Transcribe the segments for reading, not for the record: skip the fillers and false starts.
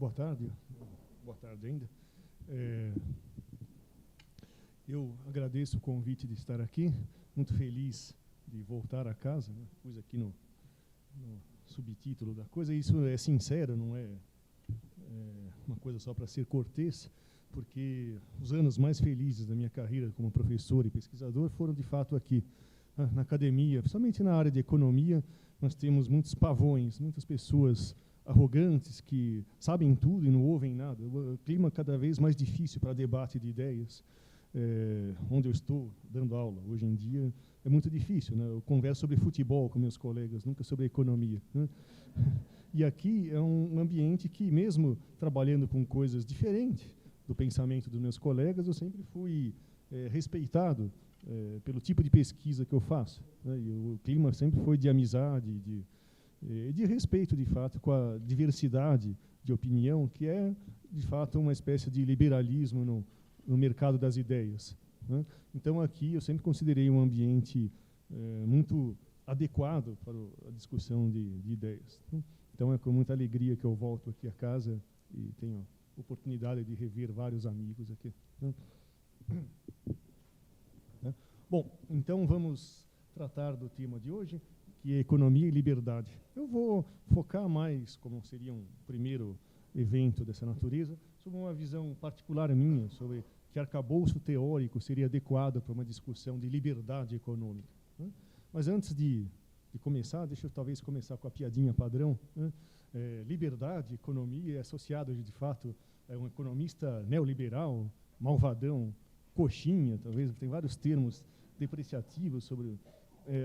Boa tarde. Boa tarde ainda. Eu agradeço o convite de estar aqui, muito feliz de voltar a casa, né? Pus aqui no subtítulo da coisa, isso é sincero, não é uma coisa só para ser cortês, porque os anos mais felizes da minha carreira como professor e pesquisador foram, de fato, aqui, na academia, principalmente na área de economia. Nós temos muitos pavões, muitas pessoas arrogantes que sabem tudo e não ouvem nada. O clima cada vez mais difícil para debate de ideias. Onde eu estou dando aula hoje em dia é muito difícil, né? Eu converso sobre futebol com meus colegas, nunca sobre economia, né? E aqui é um ambiente que, mesmo trabalhando com coisas diferentes do pensamento dos meus colegas, eu sempre fui respeitado pelo tipo de pesquisa que eu faço, né? E o clima sempre foi de amizade, de respeito, de fato, com a diversidade de opinião, que é, de fato, uma espécie de liberalismo no mercado das ideias, né? Então, aqui, eu sempre considerei um ambiente muito adequado para a discussão de ideias, né? Então, é com muita alegria que eu volto aqui a casa e tenho a oportunidade de rever vários amigos aqui, né? Bom, então vamos tratar do tema de hoje, que é economia e liberdade. Eu vou focar mais, como seria um primeiro evento dessa natureza, sobre uma visão particular minha, sobre que arcabouço teórico seria adequado para uma discussão de liberdade econômica, né? Mas antes de começar, deixa eu talvez começar com a piadinha padrão, né? Liberdade, economia é associado, de fato, a um economista neoliberal, malvadão, coxinha, talvez, tem vários termos depreciativos sobre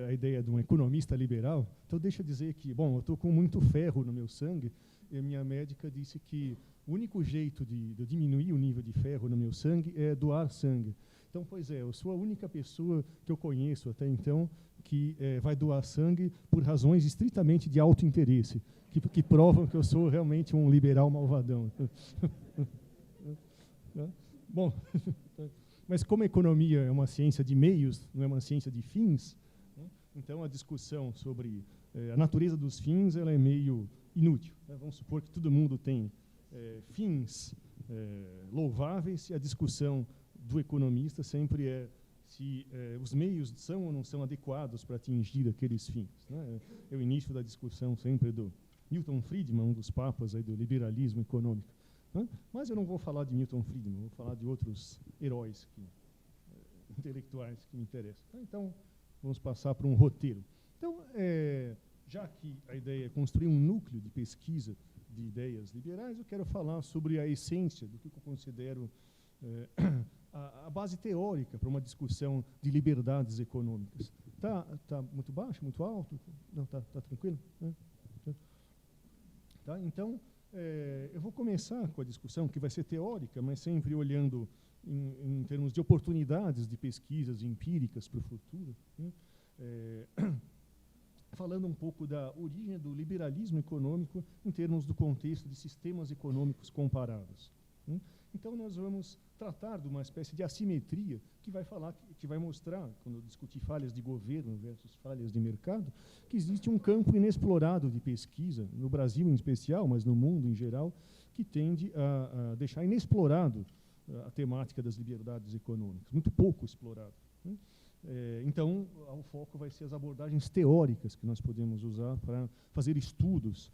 a ideia de um economista liberal. Então, deixa eu dizer que, bom, eu estou com muito ferro no meu sangue, e a minha médica disse que o único jeito de diminuir o nível de ferro no meu sangue é doar sangue. Então, pois é, eu sou a única pessoa que eu conheço até então que vai doar sangue por razões estritamente de autointeresse, que provam que eu sou realmente um liberal malvadão. Bom, mas como a economia é uma ciência de meios, não é uma ciência de fins, né? Então a discussão sobre a natureza dos fins ela é meio inútil, né? Vamos supor que todo mundo tem fins louváveis, e a discussão do economista sempre é se os meios são ou não são adequados para atingir aqueles fins, né? É o início da discussão sempre do Milton Friedman, um dos papas aí do liberalismo econômico, né? Mas eu não vou falar de Milton Friedman, vou falar de outros heróis intelectuais que me interessam. Então, vamos passar para um roteiro. Então, já que a ideia é construir um núcleo de pesquisa de ideias liberais, eu quero falar sobre a essência do que eu considero a base teórica para uma discussão de liberdades econômicas. Tá muito baixo, muito alto? Não, tá tranquilo? Tá, então, eu vou começar com a discussão, que vai ser teórica, mas sempre olhando em termos de oportunidades de pesquisas empíricas para o futuro, né? Falando um pouco da origem do liberalismo econômico em termos do contexto de sistemas econômicos comparados, né? Então, nós vamos tratar de uma espécie de assimetria que vai mostrar, quando eu discutir falhas de governo versus falhas de mercado, que existe um campo inexplorado de pesquisa, no Brasil em especial, mas no mundo em geral, que tende a deixar inexplorado a temática das liberdades econômicas, muito pouco explorado, né? Então, o foco vai ser as abordagens teóricas que nós podemos usar para fazer estudos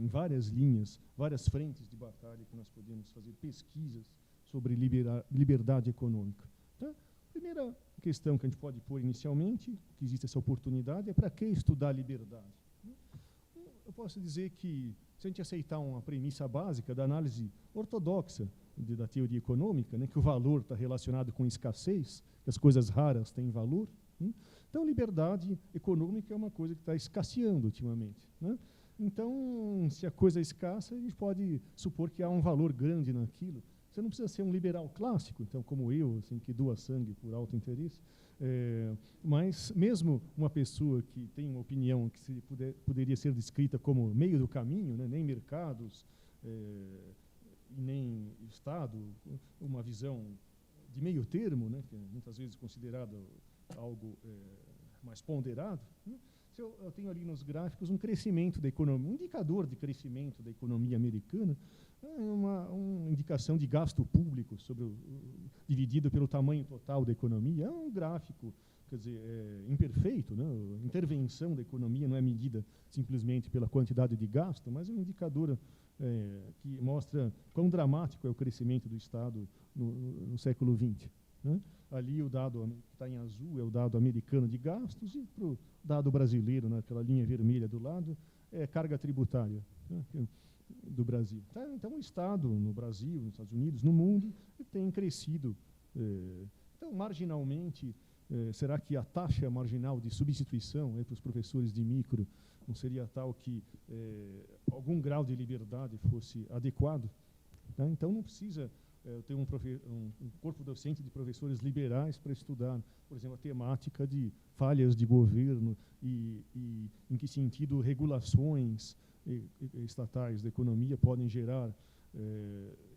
em várias linhas, várias frentes de batalha que nós podemos fazer pesquisas sobre liberdade econômica. Tá? Primeira questão que a gente pode pôr inicialmente, que existe essa oportunidade, é para que estudar liberdade? Eu posso dizer que, se a gente aceitar uma premissa básica da análise ortodoxa da teoria econômica, né, que o valor está relacionado com escassez, que as coisas raras têm valor, né? Então, liberdade econômica é uma coisa que está escasseando ultimamente, né? Então, se a coisa é escassa, a gente pode supor que há um valor grande naquilo. Você não precisa ser um liberal clássico, então, como eu, assim, que doa sangue por alto interesse, mas mesmo uma pessoa que tem uma opinião que poderia ser descrita como meio do caminho, né, nem mercados, nem Estado, uma visão de meio termo, né, que é muitas vezes considerada algo mais ponderado, né? eu tenho ali nos gráficos um crescimento da economia, um indicador de crescimento da economia americana, uma indicação de gasto público dividido pelo tamanho total da economia. É um gráfico, quer dizer, imperfeito, né? A intervenção da economia não é medida simplesmente pela quantidade de gasto, mas é um indicador que mostra quão dramático é o crescimento do Estado no século XX. Né? Ali o dado que está em azul é o dado americano de gastos, e para o dado brasileiro, naquela linha vermelha do lado, é carga tributária, né, do Brasil. Tá? Então o Estado no Brasil, nos Estados Unidos, no mundo, tem crescido. Então, marginalmente, será que a taxa marginal de substituição para os professores de micro não seria tal que algum grau de liberdade fosse adequado? Tá? Então não precisa ter um corpo docente de professores liberais para estudar, por exemplo, a temática de falhas de governo e em que sentido regulações estatais da economia podem gerar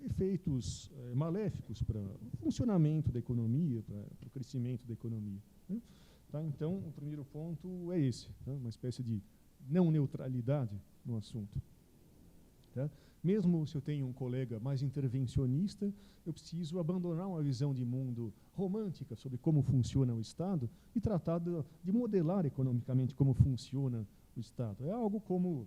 efeitos maléficos para o funcionamento da economia, para o crescimento da economia. Né? Tá? Então, o primeiro ponto é esse, tá? Uma espécie de não neutralidade no assunto. Tá? Mesmo se eu tenho um colega mais intervencionista, eu preciso abandonar uma visão de mundo romântica sobre como funciona o Estado e tratar de modelar economicamente como funciona o Estado. É algo como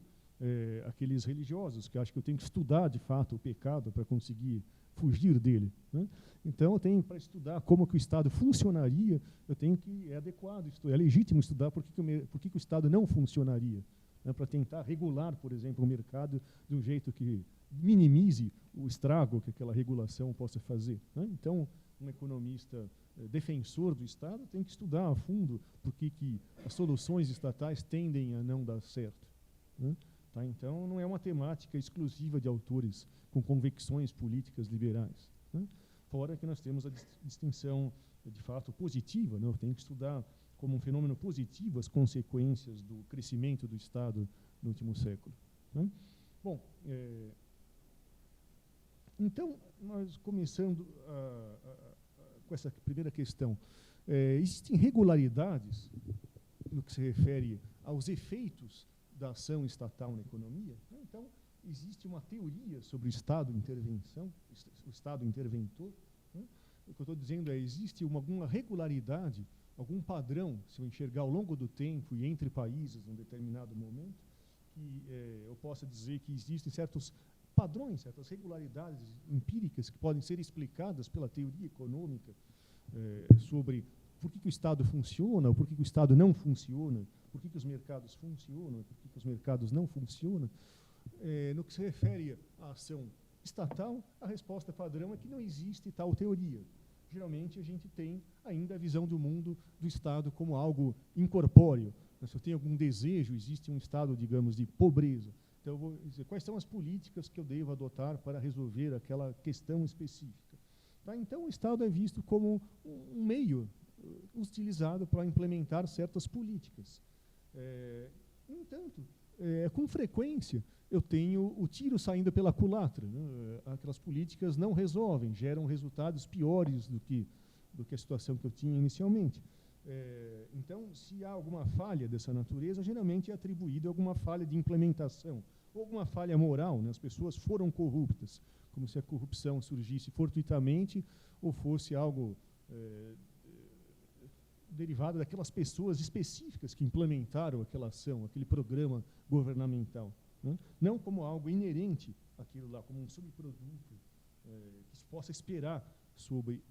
aqueles religiosos que acham que eu tenho que estudar, de fato, o pecado para conseguir fugir dele. Né? Então, eu tenho, para estudar como que o Estado funcionaria, eu tenho que, é adequado, é legítimo estudar por que o Estado não funcionaria. Né, para tentar regular, por exemplo, o mercado de um jeito que minimize o estrago que aquela regulação possa fazer. Né? Então, um economista defensor do Estado tem que estudar a fundo por que as soluções estatais tendem a não dar certo. Né? Tá? Então, não é uma temática exclusiva de autores com convicções políticas liberais. Né? Fora que nós temos a distinção, de fato, positiva. Né? Eu tenho que estudar como um fenômeno positivo as consequências do crescimento do Estado no último século. Né? Bom, então, nós começando com essa primeira questão. Existem irregularidades no que se refere aos efeitos da ação estatal na economia? Né? Então, existe uma teoria sobre o Estado intervenção, o Estado interventor. Né? O que eu estou dizendo existe alguma regularidade, algum padrão, se eu enxergar ao longo do tempo e entre países num determinado momento, que eu possa dizer que existem certos padrões, certas regularidades empíricas que podem ser explicadas pela teoria econômica sobre por que o Estado funciona, ou por que o Estado não funciona, por que os mercados funcionam, por que os mercados não funcionam. No que se refere à ação estatal, a resposta padrão é que não existe tal teoria. Geralmente, a gente tem ainda a visão do mundo do Estado como algo incorpóreo. Se eu tenho algum desejo, existe um estado, digamos, de pobreza. Então, eu vou dizer quais são as políticas que eu devo adotar para resolver aquela questão específica. Tá? Então, o Estado é visto como um meio utilizado para implementar certas políticas. No entanto, com frequência, eu tenho o tiro saindo pela culatra. Né? Aquelas políticas não resolvem, geram resultados piores do que a situação que eu tinha inicialmente. Então, se há alguma falha dessa natureza, geralmente é atribuído a alguma falha de implementação, ou alguma falha moral, né? As pessoas foram corruptas, como se a corrupção surgisse fortuitamente ou fosse algo derivado daquelas pessoas específicas que implementaram aquela ação, aquele programa governamental. Né? Não como algo inerente àquilo lá, como um subproduto que se possa esperar sobre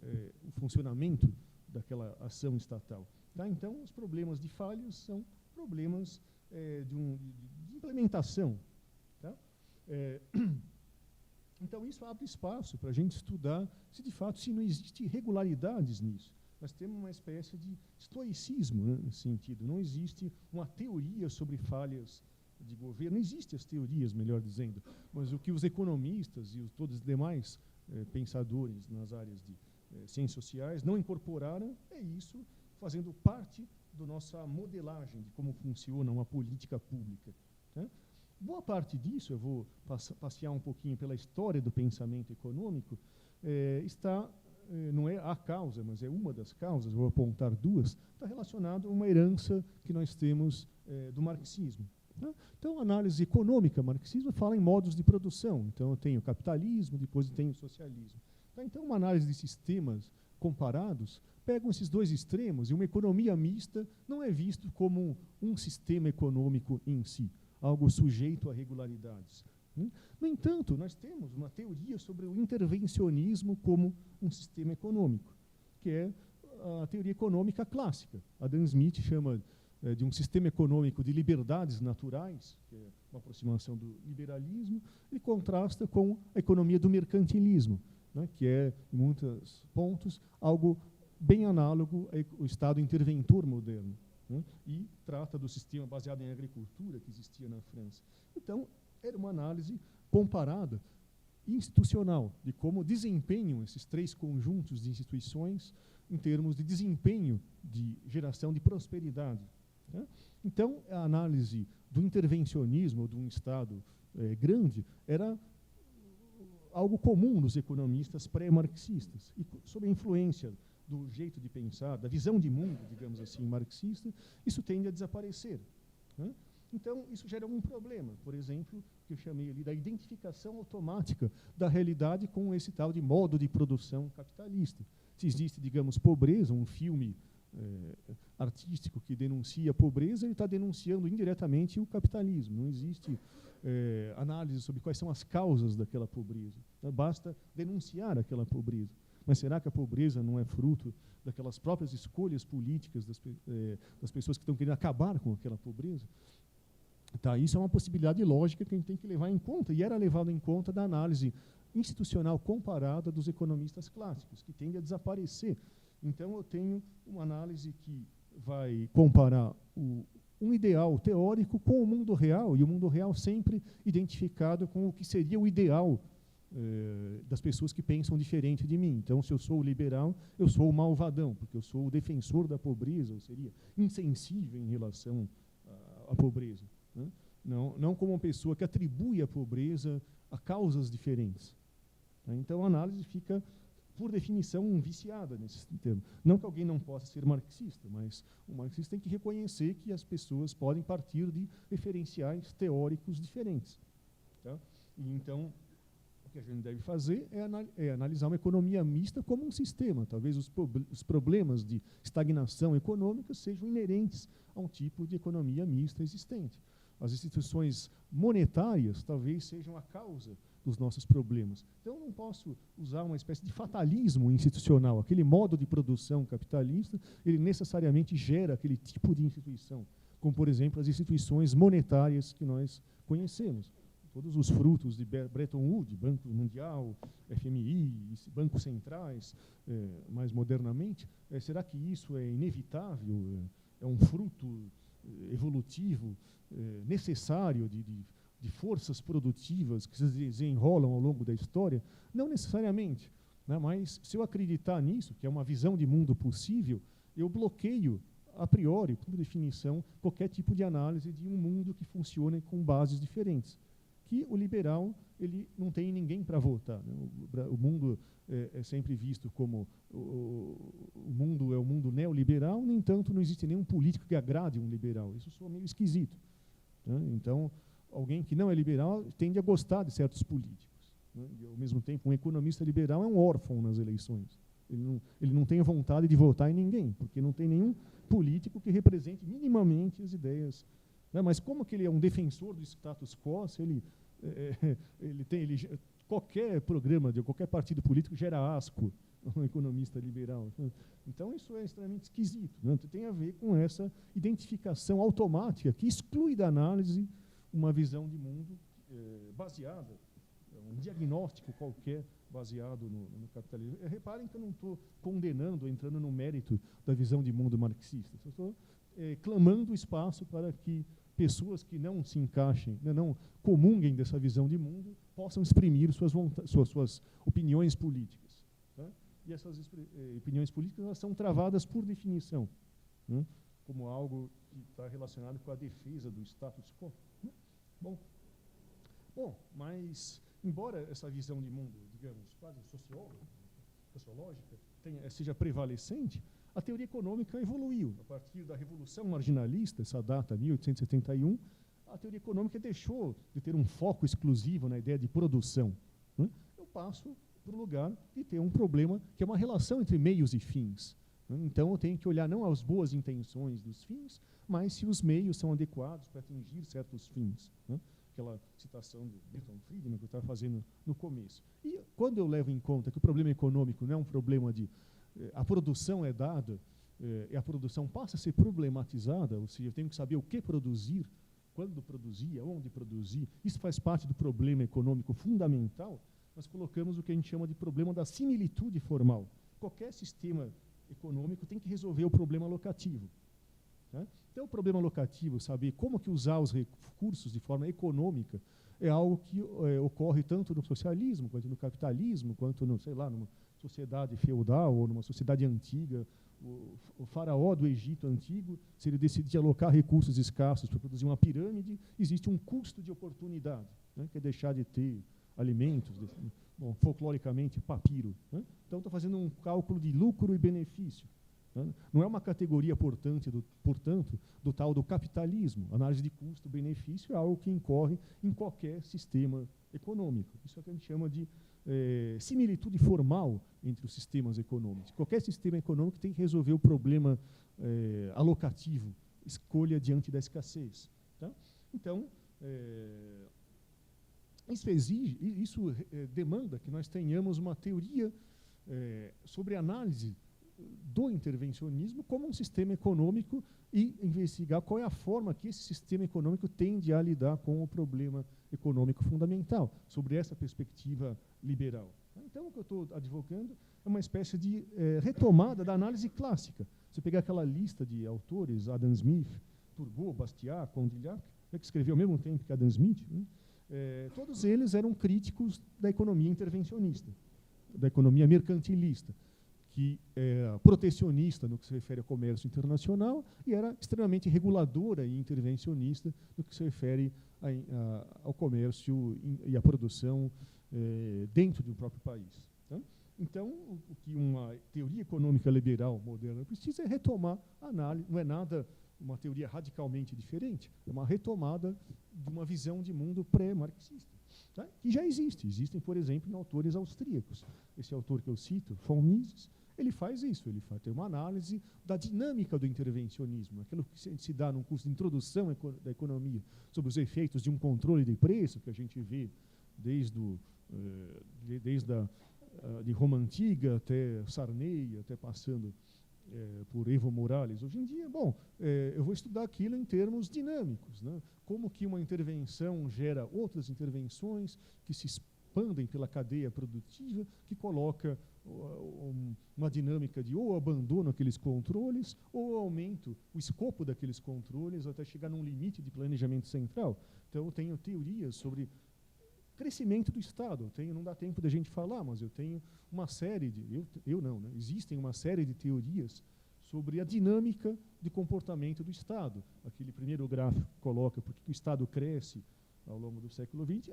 o funcionamento daquela ação estatal. Tá? Então, os problemas de falhas são problemas de implementação. Tá? Então, isso abre espaço para a gente estudar se não existe irregularidades nisso. Nós temos uma espécie de estoicismo, né, nesse sentido. Não existe uma teoria sobre falhas de governo. Não existem as teorias, melhor dizendo. Mas o que os economistas e todos os demais pensadores nas áreas de ciências sociais não incorporaram é isso, fazendo parte da nossa modelagem de como funciona uma política pública. Né? Boa parte disso, eu vou passear um pouquinho pela história do pensamento econômico, está não é a causa, mas é uma das causas, vou apontar duas, está relacionado a uma herança que nós temos do marxismo. Né? Então, a análise econômica marxismo fala em modos de produção. Então, eu tenho o capitalismo, depois eu tenho o socialismo. Tá? Então, uma análise de sistemas comparados pegam esses dois extremos, e uma economia mista não é visto como um sistema econômico em si, algo sujeito a regularidades. No entanto, nós temos uma teoria sobre o intervencionismo como um sistema econômico, que é a teoria econômica clássica. Adam Smith chama de um sistema econômico de liberdades naturais, que é uma aproximação do liberalismo, e contrasta com a economia do mercantilismo, né, que é, em muitos pontos, algo bem análogo ao Estado interventor moderno, né, e trata do sistema baseado em agricultura que existia na França. Então, era uma análise comparada, institucional, de como desempenham esses três conjuntos de instituições em termos de desempenho de geração de prosperidade. Né? Então, a análise do intervencionismo de um Estado grande era algo comum nos economistas pré-marxistas, e sob a influência do jeito de pensar, da visão de mundo, digamos assim, marxista, isso tende a desaparecer. Né? Então, isso gera um problema, por exemplo, que eu chamei ali da identificação automática da realidade com esse tal de modo de produção capitalista. Se existe, digamos, pobreza, um filme artístico que denuncia a pobreza, ele está denunciando indiretamente o capitalismo. Não existe análise sobre quais são as causas daquela pobreza. Basta denunciar aquela pobreza. Mas será que a pobreza não é fruto daquelas próprias escolhas políticas das pessoas que estão querendo acabar com aquela pobreza? Tá, isso é uma possibilidade lógica que a gente tem que levar em conta, e era levado em conta da análise institucional comparada dos economistas clássicos, que tende a desaparecer. Então, eu tenho uma análise que vai comparar um ideal teórico com o mundo real, e o mundo real sempre identificado com o que seria o ideal das pessoas que pensam diferente de mim. Então, se eu sou o liberal, eu sou o malvadão, porque eu sou o defensor da pobreza, eu seria insensível em relação à pobreza. Né? Não como uma pessoa que atribui a pobreza a causas diferentes. Né? Então, a análise fica, por definição, viciada nesse termo. Não que alguém não possa ser marxista, mas o marxista tem que reconhecer que as pessoas podem partir de referenciais teóricos diferentes. Tá? E então, o que a gente deve fazer é analisar uma economia mista como um sistema. Talvez os problemas de estagnação econômica sejam inerentes a um tipo de economia mista existente. As instituições monetárias talvez sejam a causa dos nossos problemas. Então, eu não posso usar uma espécie de fatalismo institucional. Aquele modo de produção capitalista, ele necessariamente gera aquele tipo de instituição, como, por exemplo, as instituições monetárias que nós conhecemos. Todos os frutos de Bretton Woods, Banco Mundial, FMI, bancos centrais, mais modernamente, será que isso é inevitável? É um fruto evolutivo necessário de forças produtivas que se desenrolam ao longo da história? Não necessariamente, né? Mas se eu acreditar nisso, que é uma visão de mundo possível, eu bloqueio, a priori, por definição, qualquer tipo de análise de um mundo que funcione com bases diferentes. Que o liberal ele não tem ninguém para votar. Né? O mundo é sempre visto como o mundo é o mundo neoliberal, no entanto, não existe nenhum político que agrade um liberal. Isso soa meio esquisito. Né? Então, alguém que não é liberal tende a gostar de certos políticos. Né? E, ao mesmo tempo, um economista liberal é um órfão nas eleições. Ele não tem vontade de votar em ninguém, porque não tem nenhum político que represente minimamente as ideias. Né? Mas como que ele é um defensor do status quo, se qualquer programa de qualquer partido político gera asco a um economista liberal. Então, isso é extremamente esquisito. Né? Tem a ver com essa identificação automática que exclui da análise uma visão de mundo baseada, um diagnóstico qualquer baseado no capitalismo. Reparem que eu não estou condenando, entrando no mérito da visão de mundo marxista. Eu estou clamando espaço para que pessoas que não se encaixem, né, não comunguem dessa visão de mundo, possam exprimir suas opiniões políticas. Tá? E essas opiniões políticas elas são travadas por definição, né, como algo que está relacionado com a defesa do status quo. Né? Bom, mas, embora essa visão de mundo, digamos, quase socióloga, sociológica seja prevalecente, a teoria econômica evoluiu. A partir da Revolução Marginalista, essa data, 1871, a teoria econômica deixou de ter um foco exclusivo na ideia de produção. Né? Eu passo para o lugar de ter um problema que é uma relação entre meios e fins. Né? Então, eu tenho que olhar não as boas intenções dos fins, mas se os meios são adequados para atingir certos fins. Né? Aquela citação do Milton Friedman que eu estava fazendo no começo. E quando eu levo em conta que o problema econômico não é um problema de a produção é dada, e a produção passa a ser problematizada, ou seja, eu tenho que saber o que produzir, quando produzir, aonde produzir, isso faz parte do problema econômico fundamental, nós colocamos o que a gente chama de problema da similitude formal. Qualquer sistema econômico tem que resolver o problema locativo. Né? Então, o problema locativo, saber como que usar os recursos de forma econômica, é algo que ocorre tanto no socialismo, quanto no capitalismo, quanto no, sei lá, numa sociedade feudal ou numa sociedade antiga. O faraó do Egito antigo, se ele decidir alocar recursos escassos para produzir uma pirâmide, existe um custo de oportunidade, né, que é deixar de ter alimentos, bom, folcloricamente, papiro. Né? Então, estou fazendo um cálculo de lucro e benefício. Né? Não é uma categoria, portanto, do tal do capitalismo. Análise de custo-benefício é algo que incorre em qualquer sistema econômico. Isso é o que a gente chama de similitude formal entre os sistemas econômicos. Qualquer sistema econômico tem que resolver o problema alocativo, escolha diante da escassez. Tá? Então, isso demanda que nós tenhamos uma teoria sobre análise do intervencionismo como um sistema econômico e investigar qual é a forma que esse sistema econômico tende a lidar com o problema econômico fundamental, sobre essa perspectiva liberal. Então, o que eu estou advogando é uma espécie de retomada da análise clássica. Você pegar aquela lista de autores, Adam Smith, Turgot, Bastiat, Condillac, que escreveu ao mesmo tempo que Adam Smith, né? Todos eles eram críticos da economia intervencionista, da economia mercantilista, que é protecionista no que se refere ao comércio internacional e era extremamente reguladora e intervencionista no que se refere ao comércio e à produção dentro do próprio país. Tá? Então, o que uma teoria econômica liberal moderna precisa é retomar a análise, não é nada uma teoria radicalmente diferente, é uma retomada de uma visão de mundo pré-marxista, tá? Que já existe. Existem, por exemplo, em autores austríacos. Esse autor que eu cito, von Mises, ele faz isso, ele tem uma análise da dinâmica do intervencionismo, aquilo que se dá num curso de introdução da economia, sobre os efeitos de um controle de preço, que a gente vê desde de Roma Antiga até Sarney, até passando por Evo Morales. Hoje em dia, bom, eu vou estudar aquilo em termos dinâmicos, né? Como que uma intervenção gera outras intervenções que se expandem pela cadeia produtiva, que coloca uma dinâmica de ou abandono aqueles controles, ou aumento o escopo daqueles controles até chegar num limite de planejamento central. Então, eu tenho teorias sobre crescimento do Estado. Não dá tempo da gente falar, mas eu tenho uma série de... né? Existem uma série de teorias sobre a dinâmica de comportamento do Estado. Aquele primeiro gráfico coloca porque o Estado cresce ao longo do século XX,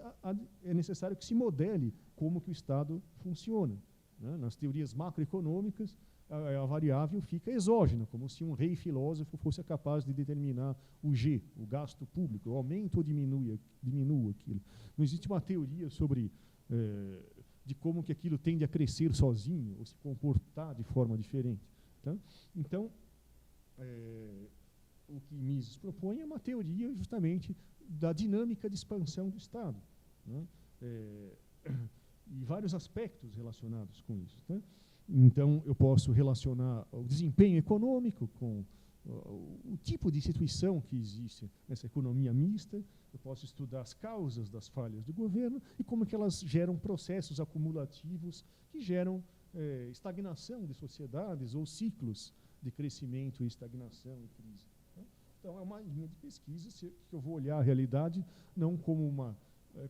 é necessário que se modele como que o Estado funciona. Né? Nas teorias macroeconômicas, a variável fica exógena, como se um rei filósofo fosse capaz de determinar o G, o gasto público, o aumento ou diminua aquilo. Não existe uma teoria sobre de como que aquilo tende a crescer sozinho ou se comportar de forma diferente. Tá? Então, o que Mises propõe é uma teoria justamente da dinâmica de expansão do Estado, né? E vários aspectos relacionados com isso. Tá? Então, eu posso relacionar o desempenho econômico com o tipo de instituição que existe nessa economia mista, eu posso estudar as causas das falhas do governo e como que elas geram processos acumulativos que geram estagnação de sociedades ou ciclos de crescimento e estagnação e crise. Tá? Então, é uma linha de pesquisa que eu vou olhar a realidade não como uma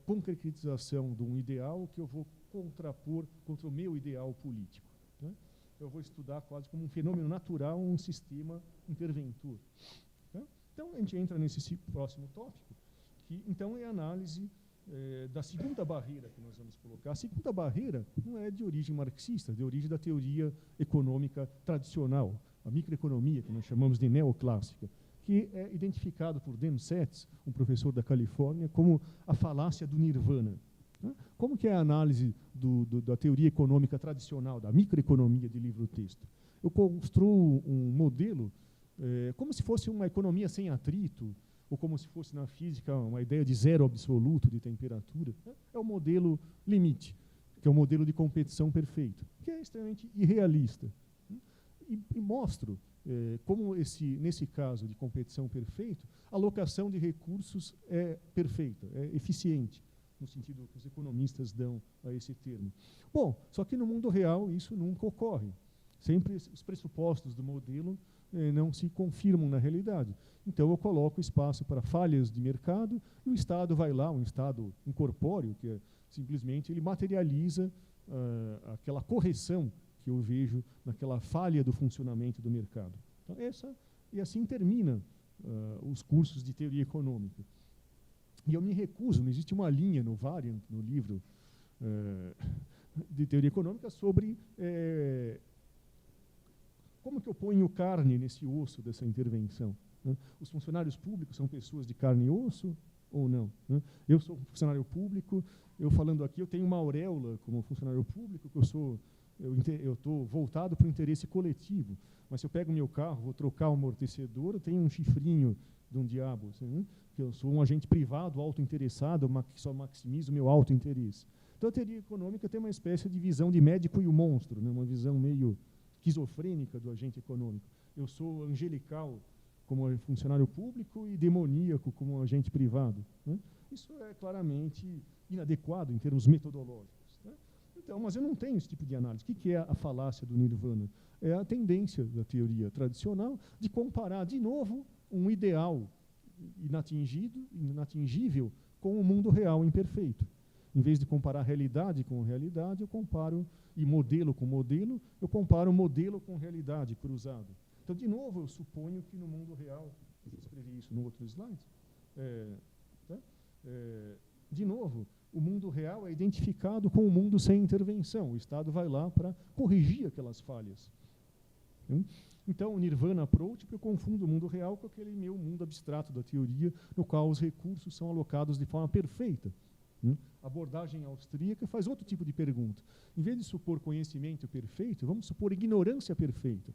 concretização de um ideal que eu vou contrapor contra o meu ideal político. Né? Eu vou estudar quase como um fenômeno natural, um sistema interventor. Tá? Então, a gente entra nesse próximo tópico, que então é a análise da segunda barreira que nós vamos colocar. A segunda barreira não é de origem marxista, é de origem da teoria econômica tradicional, a microeconomia, que nós chamamos de neoclássica, que é identificado por Dan Setz, um professor da Califórnia, como a falácia do nirvana. Como que é a análise da teoria econômica tradicional, da microeconomia de livro-texto? Eu construo um modelo como se fosse uma economia sem atrito, ou como se fosse na física uma ideia de zero absoluto de temperatura. É o modelo limite, que é o modelo de competição perfeito, que é extremamente irrealista. E mostro como, nesse caso de competição perfeito, a alocação de recursos é perfeita, é eficiente, no sentido que os economistas dão a esse termo. Bom, só que no mundo real isso nunca ocorre. Sempre os pressupostos do modelo não se confirmam na realidade. Então eu coloco espaço para falhas de mercado e o Estado vai lá, um Estado incorpóreo, que é simplesmente ele materializa aquela correção que eu vejo naquela falha do funcionamento do mercado. Então, e assim termina os cursos de teoria econômica. E eu me recuso, não existe uma linha no Variant, no livro de teoria econômica, sobre como que eu ponho carne nesse osso dessa intervenção. Os funcionários públicos são pessoas de carne e osso ou não? Eu sou um funcionário público, eu falando aqui, eu tenho uma auréola como funcionário público, que eu estou voltado para o interesse coletivo. Mas se eu pego meu carro, vou trocar o amortecedor, eu tenho um chifrinho de um diabo, assim, que eu sou um agente privado, autointeressado, que só maximizo o meu autointeresse. Então a teoria econômica tem uma espécie de visão de médico e o monstro, uma visão meio esquizofrênica do agente econômico. Eu sou angelical como funcionário público e demoníaco como agente privado. Isso é claramente inadequado em termos metodológicos. Então, mas eu não tenho esse tipo de análise. O que é a falácia do nirvana? É a tendência da teoria tradicional de comparar de novo um ideal inatingível com o mundo real imperfeito. Em vez de comparar realidade com realidade, eu comparo, e modelo com modelo, eu comparo modelo com realidade cruzado. Então, de novo, eu suponho que no mundo real, eu escrevi isso no outro slide, de novo, o mundo real é identificado com o mundo sem intervenção. O Estado vai lá para corrigir aquelas falhas. Então, o Nirvana Approach, eu confundo o mundo real com aquele meu mundo abstrato da teoria, no qual os recursos são alocados de forma perfeita. A abordagem austríaca faz outro tipo de pergunta. Em vez de supor conhecimento perfeito, vamos supor ignorância perfeita.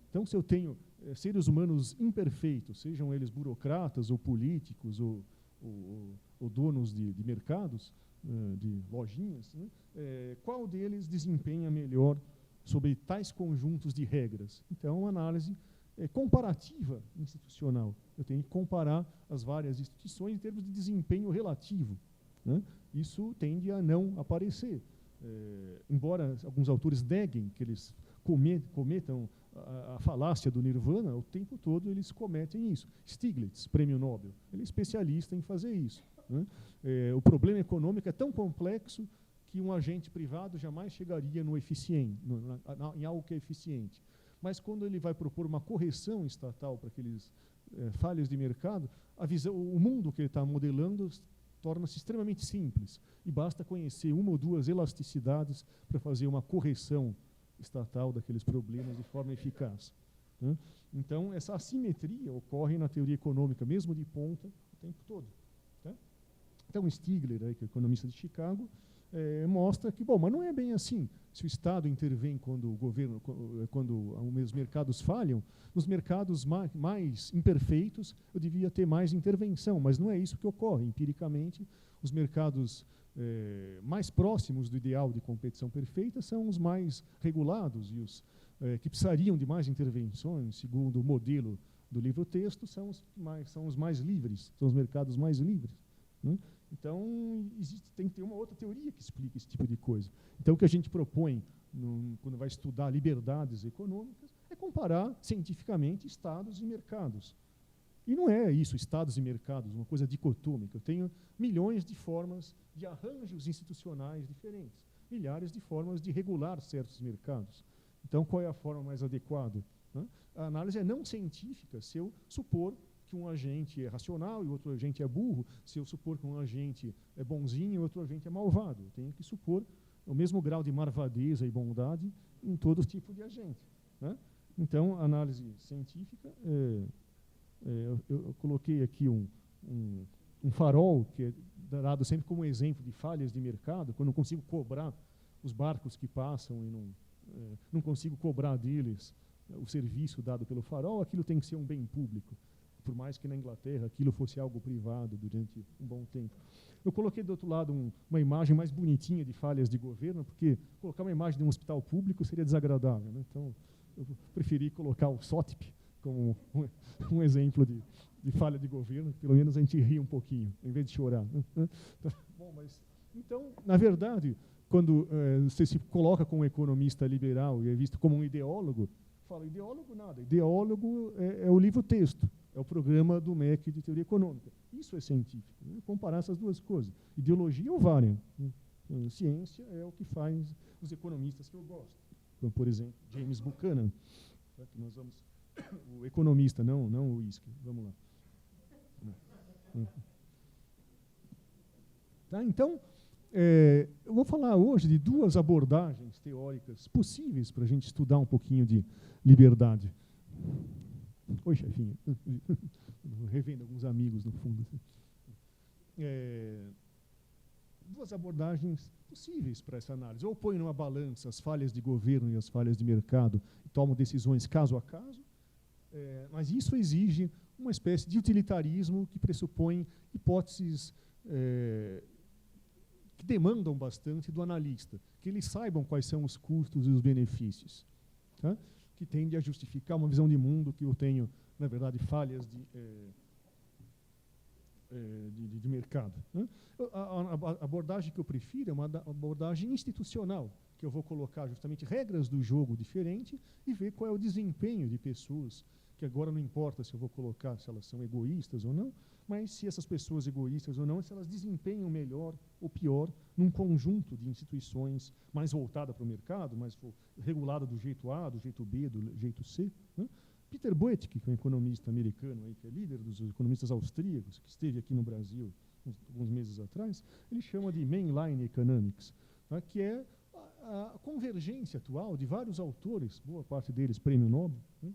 Então, se eu tenho seres humanos imperfeitos, sejam eles burocratas ou políticos ou donos de mercados, de lojinhas, qual deles desempenha melhor sobre tais conjuntos de regras? Então, uma análise comparativa institucional. Eu tenho que comparar as várias instituições em termos de desempenho relativo. Isso tende a não aparecer. Embora alguns autores neguem que eles cometam a falácia do nirvana, o tempo todo eles cometem isso. Stiglitz, prêmio Nobel, ele é especialista em fazer isso. O problema econômico é tão complexo que um agente privado jamais chegaria no eficiente, em algo que é eficiente. Mas quando ele vai propor uma correção estatal para aqueles falhas de mercado, o mundo que ele está modelando torna-se extremamente simples e basta conhecer uma ou duas elasticidades para fazer uma correção estatal daqueles problemas de forma eficaz. Então, essa assimetria ocorre na teoria econômica, mesmo de ponta, o tempo todo. Então, Stigler, que é economista de Chicago, mostra que, bom, mas não é bem assim. Se o Estado intervém quando os mercados falham, nos mercados mais imperfeitos, eu devia ter mais intervenção, mas não é isso que ocorre. Empiricamente, os mercados mais próximos do ideal de competição perfeita são os mais regulados e os que precisariam de mais intervenções, segundo o modelo do livro-texto, são os mais livres, são os mercados mais livres. Então, tem que ter uma outra teoria que explique esse tipo de coisa. Então, o que a gente propõe, quando vai estudar liberdades econômicas, é comparar cientificamente estados e mercados. E não é isso, estados e mercados, uma coisa dicotômica. Eu tenho milhões de formas de arranjos institucionais diferentes, milhares de formas de regular certos mercados. Então, qual é a forma mais adequada? A análise é não científica se eu supor que um agente é racional e outro agente é burro, se eu supor que um agente é bonzinho e outro agente é malvado. Eu tenho que supor o mesmo grau de malvadeza e bondade em todo tipo de agente, né? Então, a análise científica, eu coloquei aqui um farol, que é dado sempre como exemplo de falhas de mercado, quando eu não consigo cobrar os barcos que passam e não consigo cobrar deles o serviço dado pelo farol, aquilo tem que ser um bem público, por mais que na Inglaterra aquilo fosse algo privado durante um bom tempo. Eu coloquei do outro lado uma imagem mais bonitinha de falhas de governo, porque colocar uma imagem de um hospital público seria desagradável, né? Então, eu preferi colocar o SOTP como um exemplo de falha de governo, pelo menos a gente ri um pouquinho, em vez de chorar, né? Bom, mas, então, na verdade, quando você se coloca como um economista liberal e é visto como um ideólogo, fala, ideólogo nada, ideólogo é o livro-texto, é o programa do MEC de teoria econômica. Isso é científico, né? Comparar essas duas coisas. Ideologia ou vária. Ciência é o que faz os economistas que eu gosto. Como, por exemplo, James Buchanan, tá? Que nós vamos, o economista, não o uísque. Vamos lá. Tá? Então, eu vou falar hoje de duas abordagens teóricas possíveis para a gente estudar um pouquinho de liberdade. Oi, chefinho. Revendo alguns amigos no fundo. Duas abordagens possíveis para essa análise. Ou põe numa balança as falhas de governo e as falhas de mercado e tomam decisões caso a caso, mas isso exige uma espécie de utilitarismo que pressupõe hipóteses que demandam bastante do analista, que eles saibam quais são os custos e os benefícios, tá? Que tende a justificar uma visão de mundo que eu tenho, na verdade, falhas de mercado, né? A abordagem que eu prefiro é uma abordagem institucional, que eu vou colocar justamente regras do jogo diferente e ver qual é o desempenho de pessoas, que agora não importa se eu vou colocar se elas são egoístas ou não, mas se essas pessoas egoístas ou não, se elas desempenham melhor ou pior num conjunto de instituições mais voltada para o mercado, mais regulada do jeito A, do jeito B, do jeito C, né? Peter Boettke, que é um economista americano, aí, que é líder dos economistas austríacos, que esteve aqui no Brasil alguns meses atrás, ele chama de mainline economics, tá? Que é a convergência atual de vários autores, boa parte deles prêmio Nobel, né?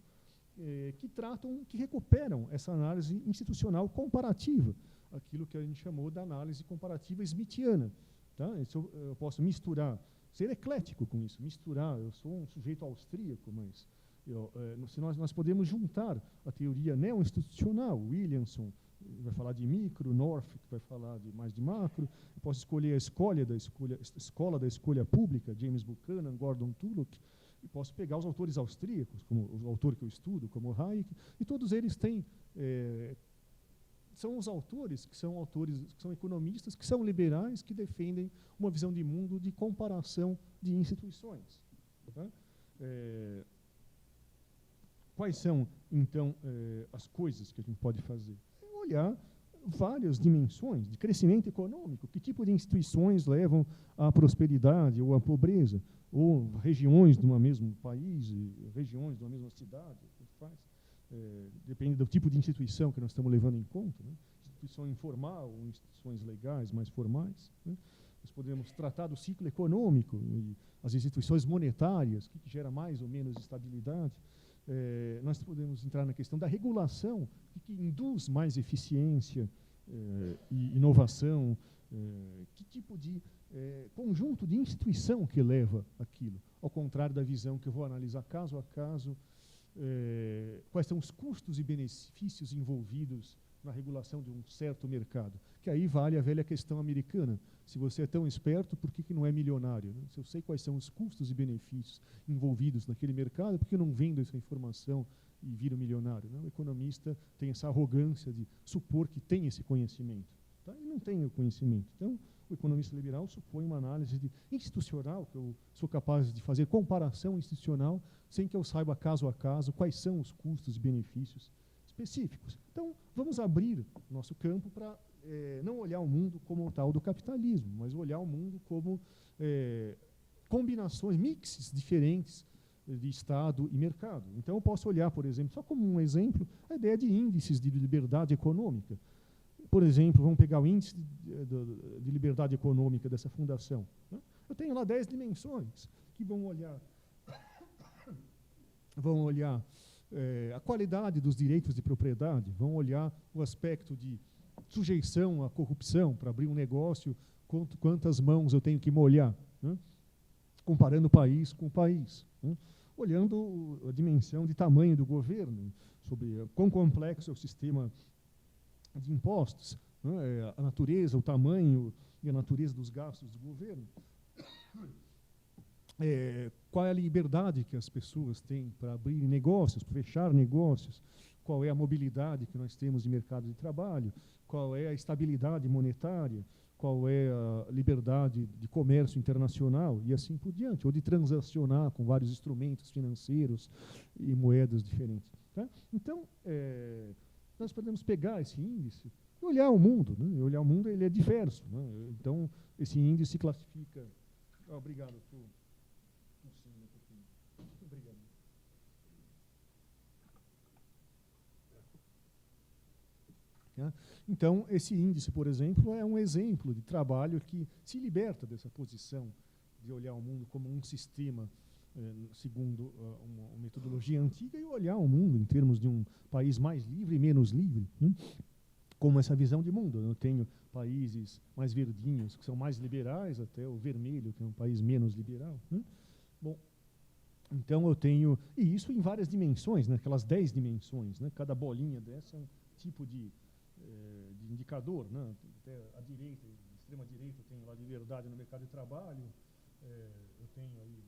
Que recuperam essa análise institucional comparativa, aquilo que a gente chamou da análise comparativa smithiana. Tá? Eu posso misturar, ser eclético com isso, misturar, eu sou um sujeito austríaco, mas se nós podemos juntar a teoria neo-institucional, Williamson vai falar de micro, Norfolk vai falar mais de macro, eu posso escolher a escola da escolha pública, James Buchanan, Gordon Tullock, e posso pegar os autores austríacos, como o autor que eu estudo, como Hayek, e todos eles têm, são os autores que são economistas, que são liberais, que defendem uma visão de mundo de comparação de instituições. Tá? Quais são, então, as coisas que a gente pode fazer? Olhar várias dimensões de crescimento econômico, que tipo de instituições levam à prosperidade ou à pobreza, ou regiões de um mesmo país, regiões de uma mesma cidade, depende do tipo de instituição que nós estamos levando em conta, né? Instituição informal ou instituições legais mais formais, né? Nós podemos tratar do ciclo econômico e as instituições monetárias, que gera mais ou menos estabilidade. Nós podemos entrar na questão da regulação, que induz mais eficiência e inovação, que tipo de conjunto de instituição que leva aquilo, ao contrário da visão que eu vou analisar caso a caso, quais são os custos e benefícios envolvidos na regulação de um certo mercado, que aí vale a velha questão americana, se você é tão esperto, por que não é milionário, né? Se eu sei quais são os custos e benefícios envolvidos naquele mercado, por que eu não vendo essa informação e viro milionário, né? O economista tem essa arrogância de supor que tem esse conhecimento, tá? E não tem o conhecimento. Então, o economista liberal supõe uma análise institucional, que eu sou capaz de fazer comparação institucional, sem que eu saiba caso a caso quais são os custos e benefícios específicos. Então, vamos abrir nosso campo para não olhar o mundo como o tal do capitalismo, mas olhar o mundo como combinações, mixes diferentes de Estado e mercado. Então, eu posso olhar, por exemplo, só como um exemplo, a ideia de índices de liberdade econômica. Por exemplo, vamos pegar o índice de liberdade econômica dessa fundação, né? Eu tenho lá 10 dimensões que vão olhar a qualidade dos direitos de propriedade, vão olhar o aspecto de sujeição à corrupção para abrir um negócio, quantas mãos eu tenho que molhar, né? Comparando país com país, né? Olhando a dimensão de tamanho do governo, sobre quão complexo é o sistema de impostos, né? A natureza, o tamanho e a natureza dos gastos do governo. Qual é a liberdade que as pessoas têm para abrir negócios, para fechar negócios, qual é a mobilidade que nós temos de mercado de trabalho, qual é a estabilidade monetária, qual é a liberdade de comércio internacional e assim por diante, ou de transacionar com vários instrumentos financeiros e moedas diferentes. Tá? Então, nós podemos pegar esse índice e olhar o mundo, né? E olhar o mundo, ele é diverso, né? Então, esse índice classifica... Obrigado. Obrigado. Então, esse índice, por exemplo, é um exemplo de trabalho que se liberta dessa posição de olhar o mundo como um sistema, segundo uma metodologia antiga, e olhar o mundo em termos de um país mais livre e menos livre, né? Como essa visão de mundo. Eu tenho países mais verdinhos, que são mais liberais, até o vermelho, que é um país menos liberal, né? Bom, então eu tenho... E isso em várias dimensões, né? Aquelas 10 dimensões, né? Cada bolinha dessa é um tipo de indicador, né? Até a direita, a extrema-direita, eu tenho lá liberdade no mercado de trabalho, eu tenho aí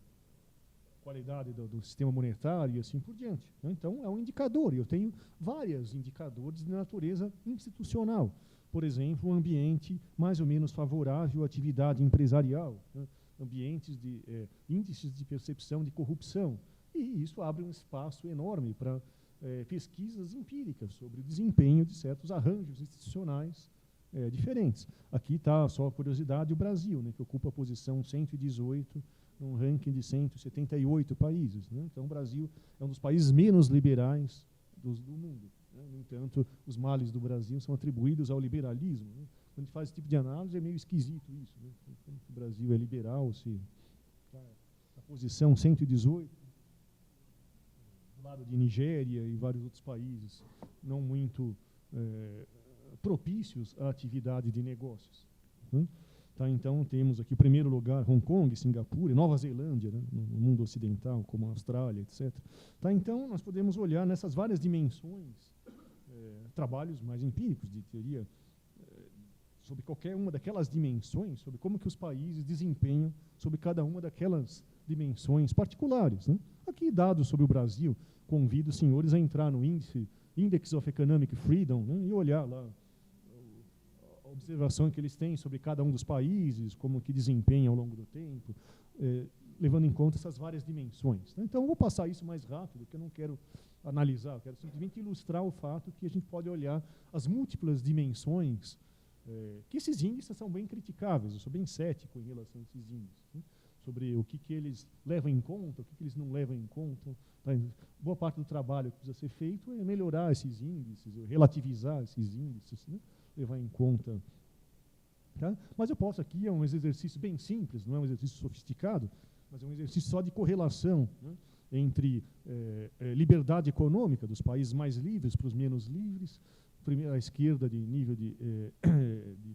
qualidade do sistema monetário e assim por diante, né? Então, é um indicador, e eu tenho vários indicadores de natureza institucional. Por exemplo, um ambiente mais ou menos favorável à atividade empresarial, né? Índices de percepção de corrupção. E isso abre um espaço enorme para pesquisas empíricas sobre o desempenho de certos arranjos institucionais diferentes. Aqui está, só a curiosidade, o Brasil, né, que ocupa a posição 118 num ranking de 178 países, né? Então, o Brasil é um dos países menos liberais do mundo, né? No entanto, os males do Brasil são atribuídos ao liberalismo, né? Quando a gente faz esse tipo de análise, é meio esquisito isso, né? Como que o Brasil é liberal, se está na posição 118, do lado de Nigéria e vários outros países não muito propícios à atividade de negócios, né? Tá, então, temos aqui, em primeiro lugar, Hong Kong, Singapura, Nova Zelândia, né, no mundo ocidental, como a Austrália, etc. Tá, então, nós podemos olhar nessas várias dimensões, trabalhos mais empíricos de teoria, sobre qualquer uma daquelas dimensões, sobre como que os países desempenham sobre cada uma daquelas dimensões particulares, né? Aqui, dados sobre o Brasil, convido os senhores a entrar no Index of Economic Freedom, né, e olhar lá a observação que eles têm sobre cada um dos países, como que desempenha ao longo do tempo, levando em conta essas várias dimensões, né? Então, eu vou passar isso mais rápido, porque eu não quero analisar, eu quero simplesmente ilustrar o fato que a gente pode olhar as múltiplas dimensões, que esses índices são bem criticáveis, eu sou bem cético em relação a esses índices, né? Sobre o que eles levam em conta, o que eles não levam em conta. Tá? Boa parte do trabalho que precisa ser feito é melhorar esses índices, relativizar esses índices, né? Levar em conta. Tá? Mas eu posso aqui, é um exercício bem simples, não é um exercício sofisticado, mas é um exercício só de correlação, né, entre liberdade econômica dos países mais livres para os menos livres, à esquerda de nível de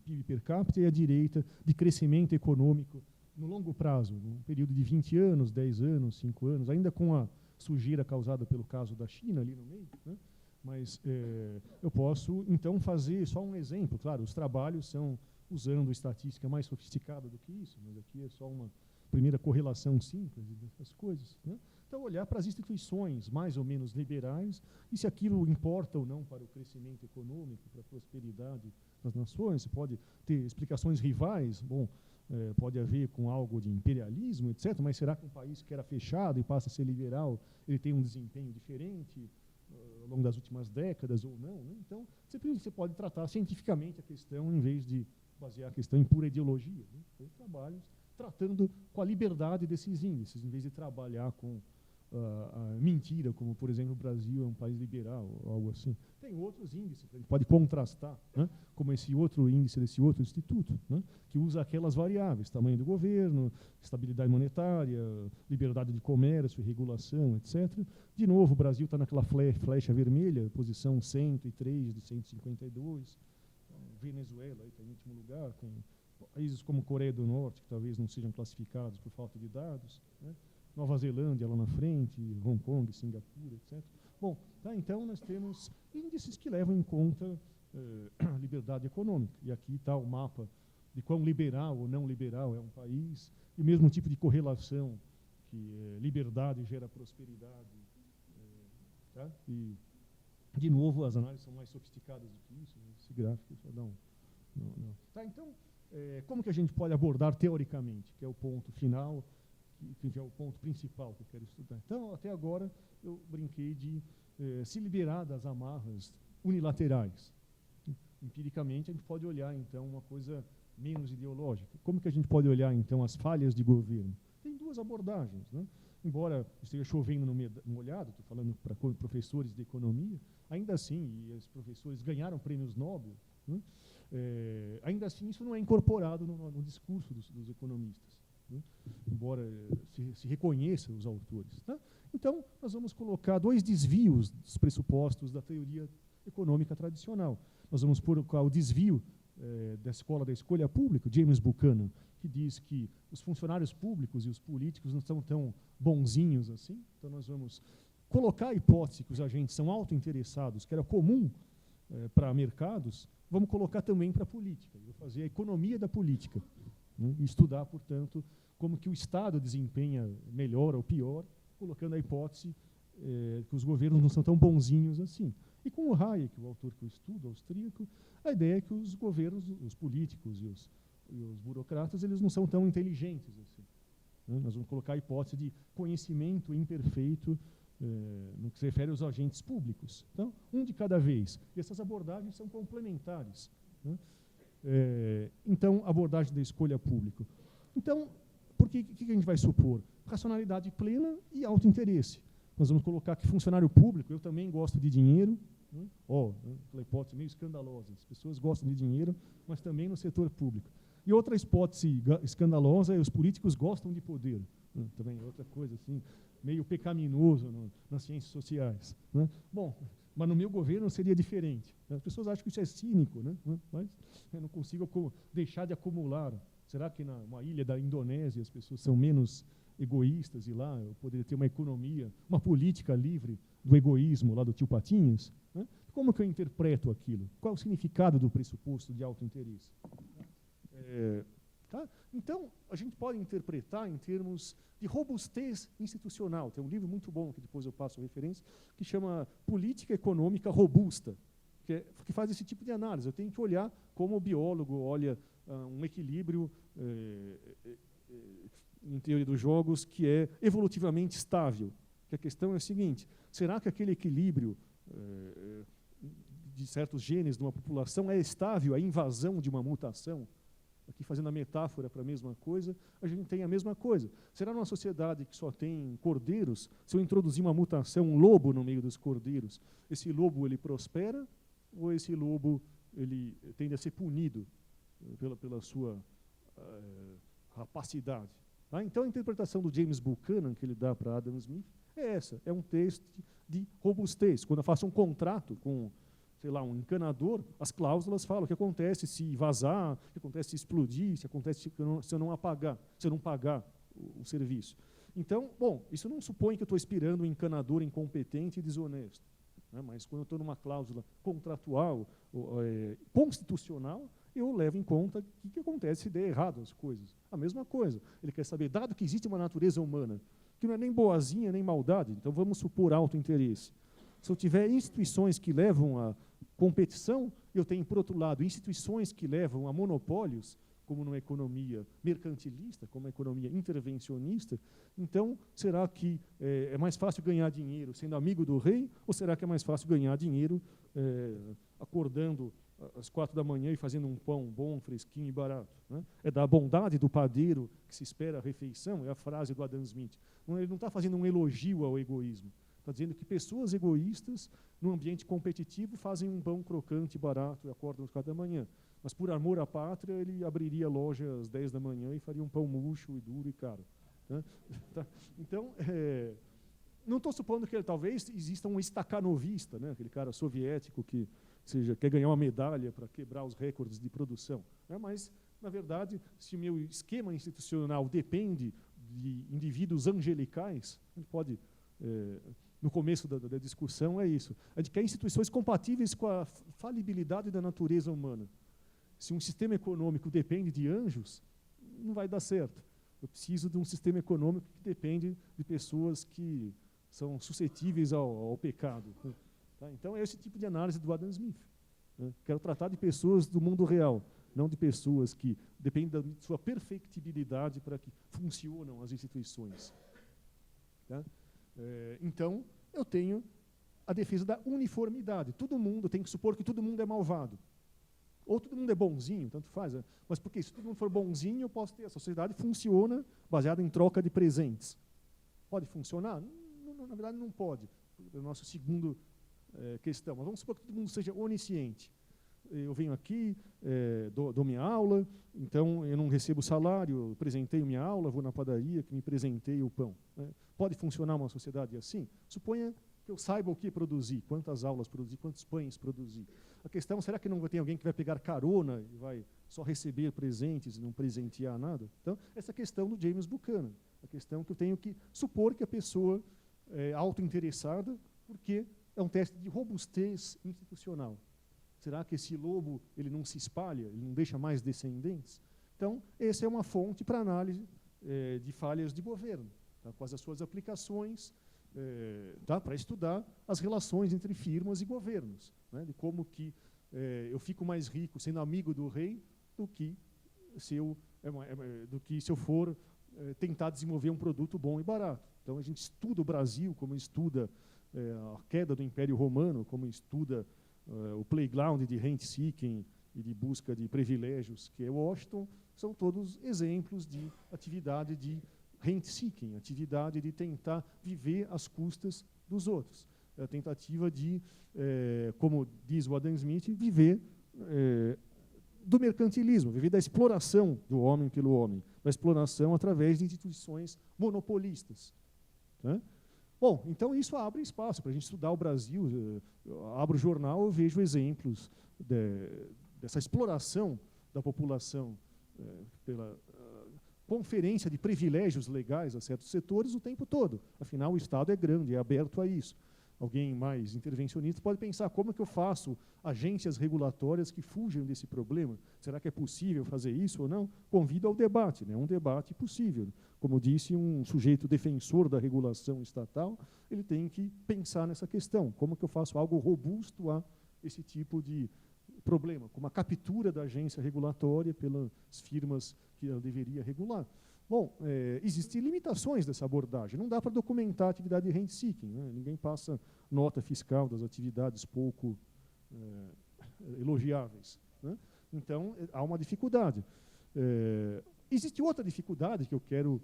PIB per capita e à direita de crescimento econômico no longo prazo, num período de 20 anos, 10 anos, 5 anos, ainda com a sujeira causada pelo caso da China ali no meio, né? Mas eu posso, então, fazer só um exemplo. Claro, os trabalhos são usando estatística mais sofisticada do que isso, mas aqui é só uma primeira correlação simples dessas coisas, né? Então, olhar para as instituições mais ou menos liberais e se aquilo importa ou não para o crescimento econômico, para a prosperidade das nações. Você pode ter explicações rivais, bom, pode haver com algo de imperialismo, etc., mas será que um país que era fechado e passa a ser liberal, ele tem um desempenho diferente ao longo das últimas décadas ou não, né? Então, você pode tratar cientificamente a questão em vez de basear a questão em pura ideologia, né? Então, trabalhos tratando com a liberdade desses índices, em vez de trabalhar com a mentira, como, por exemplo, o Brasil é um país liberal, ou algo assim. Tem outros índices que a gente pode contrastar, né, como esse outro índice desse outro instituto, né, que usa aquelas variáveis, tamanho do governo, estabilidade monetária, liberdade de comércio, regulação, etc. De novo, o Brasil está naquela flecha vermelha, posição 103 de 152. Venezuela está em último lugar, com países como Coreia do Norte, que talvez não sejam classificados por falta de dados, né? Nova Zelândia lá na frente, Hong Kong, Singapura, etc. Bom, tá, então nós temos índices que levam em conta a liberdade econômica. E aqui está o mapa de quão liberal ou não liberal é um país, e o mesmo tipo de correlação que liberdade gera prosperidade. Tá? E, de novo, as análises são mais sofisticadas do que isso. Né? Esse gráfico só dá um... Não. Tá, então, como que a gente pode abordar teoricamente, que é o ponto final, que é o ponto principal que eu quero estudar. Então, até agora, eu brinquei de se liberar das amarras unilaterais. Empiricamente, a gente pode olhar, então, uma coisa menos ideológica. Como que a gente pode olhar, então, as falhas de governo? Tem duas abordagens, né? Embora esteja chovendo no molhado, estou falando para professores de economia, ainda assim, e os professores ganharam prêmios Nobel, né? Ainda assim, isso não é incorporado no discurso dos economistas. Né? Embora se reconheça os autores. Tá? Então, nós vamos colocar dois desvios dos pressupostos da teoria econômica tradicional. Nós vamos colocar o desvio da escola da escolha pública, James Buchanan, que diz que os funcionários públicos e os políticos não são tão bonzinhos assim. Então, nós vamos colocar a hipótese que os agentes são autointeressados, que era comum para mercados, vamos colocar também para a política. Eu vou fazer a economia da política. Né, e estudar, portanto, como que o Estado desempenha melhor ou pior, colocando a hipótese que os governos não são tão bonzinhos assim. E com o Hayek, o autor que eu estudo, austríaco, a ideia é que os governos, os políticos e os burocratas, eles não são tão inteligentes assim. Né? Nós vamos colocar a hipótese de conhecimento imperfeito no que se refere aos agentes públicos. Então, um de cada vez. E essas abordagens são complementares. Né? Então, abordagem da escolha pública. Então, o que a gente vai supor? Racionalidade plena e autointeresse. Nós vamos colocar que funcionário público, eu também gosto de dinheiro, né? Aquela hipótese meio escandalosa. As pessoas gostam de dinheiro, mas também no setor público. E outra hipótese escandalosa é os políticos gostam de poder. Né? Também outra coisa assim, meio pecaminoso nas ciências sociais. Né? Bom, mas no meu governo seria diferente. As pessoas acham que isso é cínico, né? Mas eu não consigo deixar de acumular. Será que numa ilha da Indonésia as pessoas são menos egoístas e lá eu poderia ter uma economia, uma política livre do egoísmo lá do tio Patinhas? Né? Como que eu interpreto aquilo? Qual é o significado do pressuposto de autointeresse? Tá? Então, a gente pode interpretar em termos de robustez institucional. Tem um livro muito bom, que depois eu passo a referência, que chama Política Econômica Robusta, que faz esse tipo de análise. Eu tenho que olhar como o biólogo olha um equilíbrio em teoria dos jogos que é evolutivamente estável. Que a questão é a seguinte, será que aquele equilíbrio de certos genes de uma população é estável à invasão de uma mutação? Aqui fazendo a metáfora para a mesma coisa, a gente tem a mesma coisa. Será numa sociedade que só tem cordeiros, se eu introduzir uma mutação, um lobo no meio dos cordeiros, esse lobo ele prospera ou esse lobo ele tende a ser punido pela sua rapacidade? Tá? Então, a interpretação do James Buchanan, que ele dá para Adam Smith, é essa. É um texto de robustez. Quando eu faço um contrato com, sei lá, um encanador, as cláusulas falam o que acontece se vazar, o que acontece se explodir, se acontece se eu não pagar o serviço. Então, bom, isso não supõe que eu estou inspirando um encanador incompetente e desonesto. Né? Mas quando eu estou numa cláusula contratual, constitucional, eu levo em conta o que acontece se der errado as coisas. A mesma coisa. Ele quer saber, dado que existe uma natureza humana, que não é nem boazinha, nem maldade, então vamos supor autointeresse. Se eu tiver instituições que levam a competição, eu tenho, por outro lado, instituições que levam a monopólios, como numa economia mercantilista, como uma economia intervencionista, então, será que é mais fácil ganhar dinheiro sendo amigo do rei, ou será que é mais fácil ganhar dinheiro acordando às 4 da manhã e fazendo um pão bom, fresquinho e barato. Né? É da bondade do padeiro que se espera a refeição, é a frase do Adam Smith. Ele não está fazendo um elogio ao egoísmo. Está dizendo que pessoas egoístas, num ambiente competitivo, fazem um pão crocante e barato e acordam às 4 da manhã. Mas, por amor à pátria, ele abriria a loja às 10 da manhã e faria um pão murcho e duro e caro. Né? Então, não estou supondo que talvez exista um estacanovista, né? Aquele cara soviético que quer ganhar uma medalha para quebrar os recordes de produção. Né? Mas, na verdade, se o meu esquema institucional depende de indivíduos angelicais, a gente pode, no começo da discussão, é isso. A gente quer instituições compatíveis com a falibilidade da natureza humana. Se um sistema econômico depende de anjos, não vai dar certo. Eu preciso de um sistema econômico que depende de pessoas que são suscetíveis ao pecado. Tá? Então, é esse tipo de análise do Adam Smith. Né? Quero tratar de pessoas do mundo real, não de pessoas que dependem da sua perfectibilidade para que funcionam as instituições. Tá? Então, eu tenho a defesa da uniformidade. Todo mundo tem que supor que todo mundo é malvado. Ou todo mundo é bonzinho, tanto faz. Né? Mas porque se todo mundo for bonzinho, eu posso ter. A sociedade funciona baseada em troca de presentes. Pode funcionar? Não, na verdade, não pode. É a nossa segunda questão. Mas vamos supor que todo mundo seja onisciente. Eu venho aqui, dou minha aula, então eu não recebo salário, apresentei minha aula, vou na padaria, que me presentei o pão. Né? Pode funcionar uma sociedade assim? Suponha que eu saiba o que produzir, quantas aulas produzir, quantos pães produzir. A questão, será que não tem alguém que vai pegar carona e vai só receber presentes e não presentear nada? Então, essa é a questão do James Buchanan. A questão que eu tenho que supor que a pessoa é autointeressada, porque é um teste de robustez institucional. Será que esse lobo ele não se espalha, ele não deixa mais descendentes? Então, essa é uma fonte para análise de falhas de governo, tá? Quais as suas aplicações, tá? Para estudar as relações entre firmas e governos, né? De como que eu fico mais rico sendo amigo do rei do que se eu for tentar desenvolver um produto bom e barato. Então, a gente estuda o Brasil, como estuda a queda do Império Romano, como estuda o playground de rent-seeking e de busca de privilégios, que é Washington, são todos exemplos de atividade de rent-seeking, atividade de tentar viver às custas dos outros. É a tentativa de, como diz o Adam Smith, viver do mercantilismo, viver da exploração do homem pelo homem, da exploração através de instituições monopolistas. Né? Bom, então isso abre espaço para a gente estudar o Brasil. Eu abro o jornal, eu vejo exemplos dessa exploração da população pela conferência de privilégios legais a certos setores o tempo todo. Afinal, o Estado é grande, é aberto a isso. Alguém mais intervencionista pode pensar como é que eu faço agências regulatórias que fujam desse problema. Será que é possível fazer isso ou não? Convido ao debate, né? Um debate possível. Como disse um sujeito defensor da regulação estatal, ele tem que pensar nessa questão. Como que eu faço algo robusto a esse tipo de problema, como a captura da agência regulatória pelas firmas que ela deveria regular. Bom, existem limitações dessa abordagem. Não dá para documentar a atividade de rent-seeking. Né? Ninguém passa nota fiscal das atividades pouco elogiáveis. Né? Então, há uma dificuldade. Existe outra dificuldade que eu quero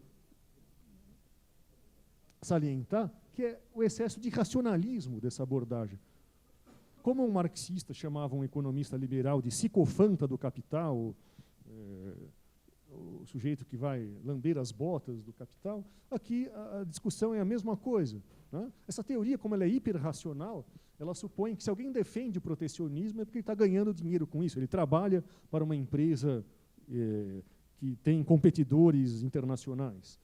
salientar, que é o excesso de racionalismo dessa abordagem. Como um marxista chamava um economista liberal de psicofanta do capital, o sujeito que vai lamber as botas do capital, aqui a discussão é a mesma coisa. Né? Essa teoria, como ela é hiperracional, ela supõe que se alguém defende o protecionismo é porque ele está ganhando dinheiro com isso. Ele trabalha para uma empresa que tem competidores internacionais.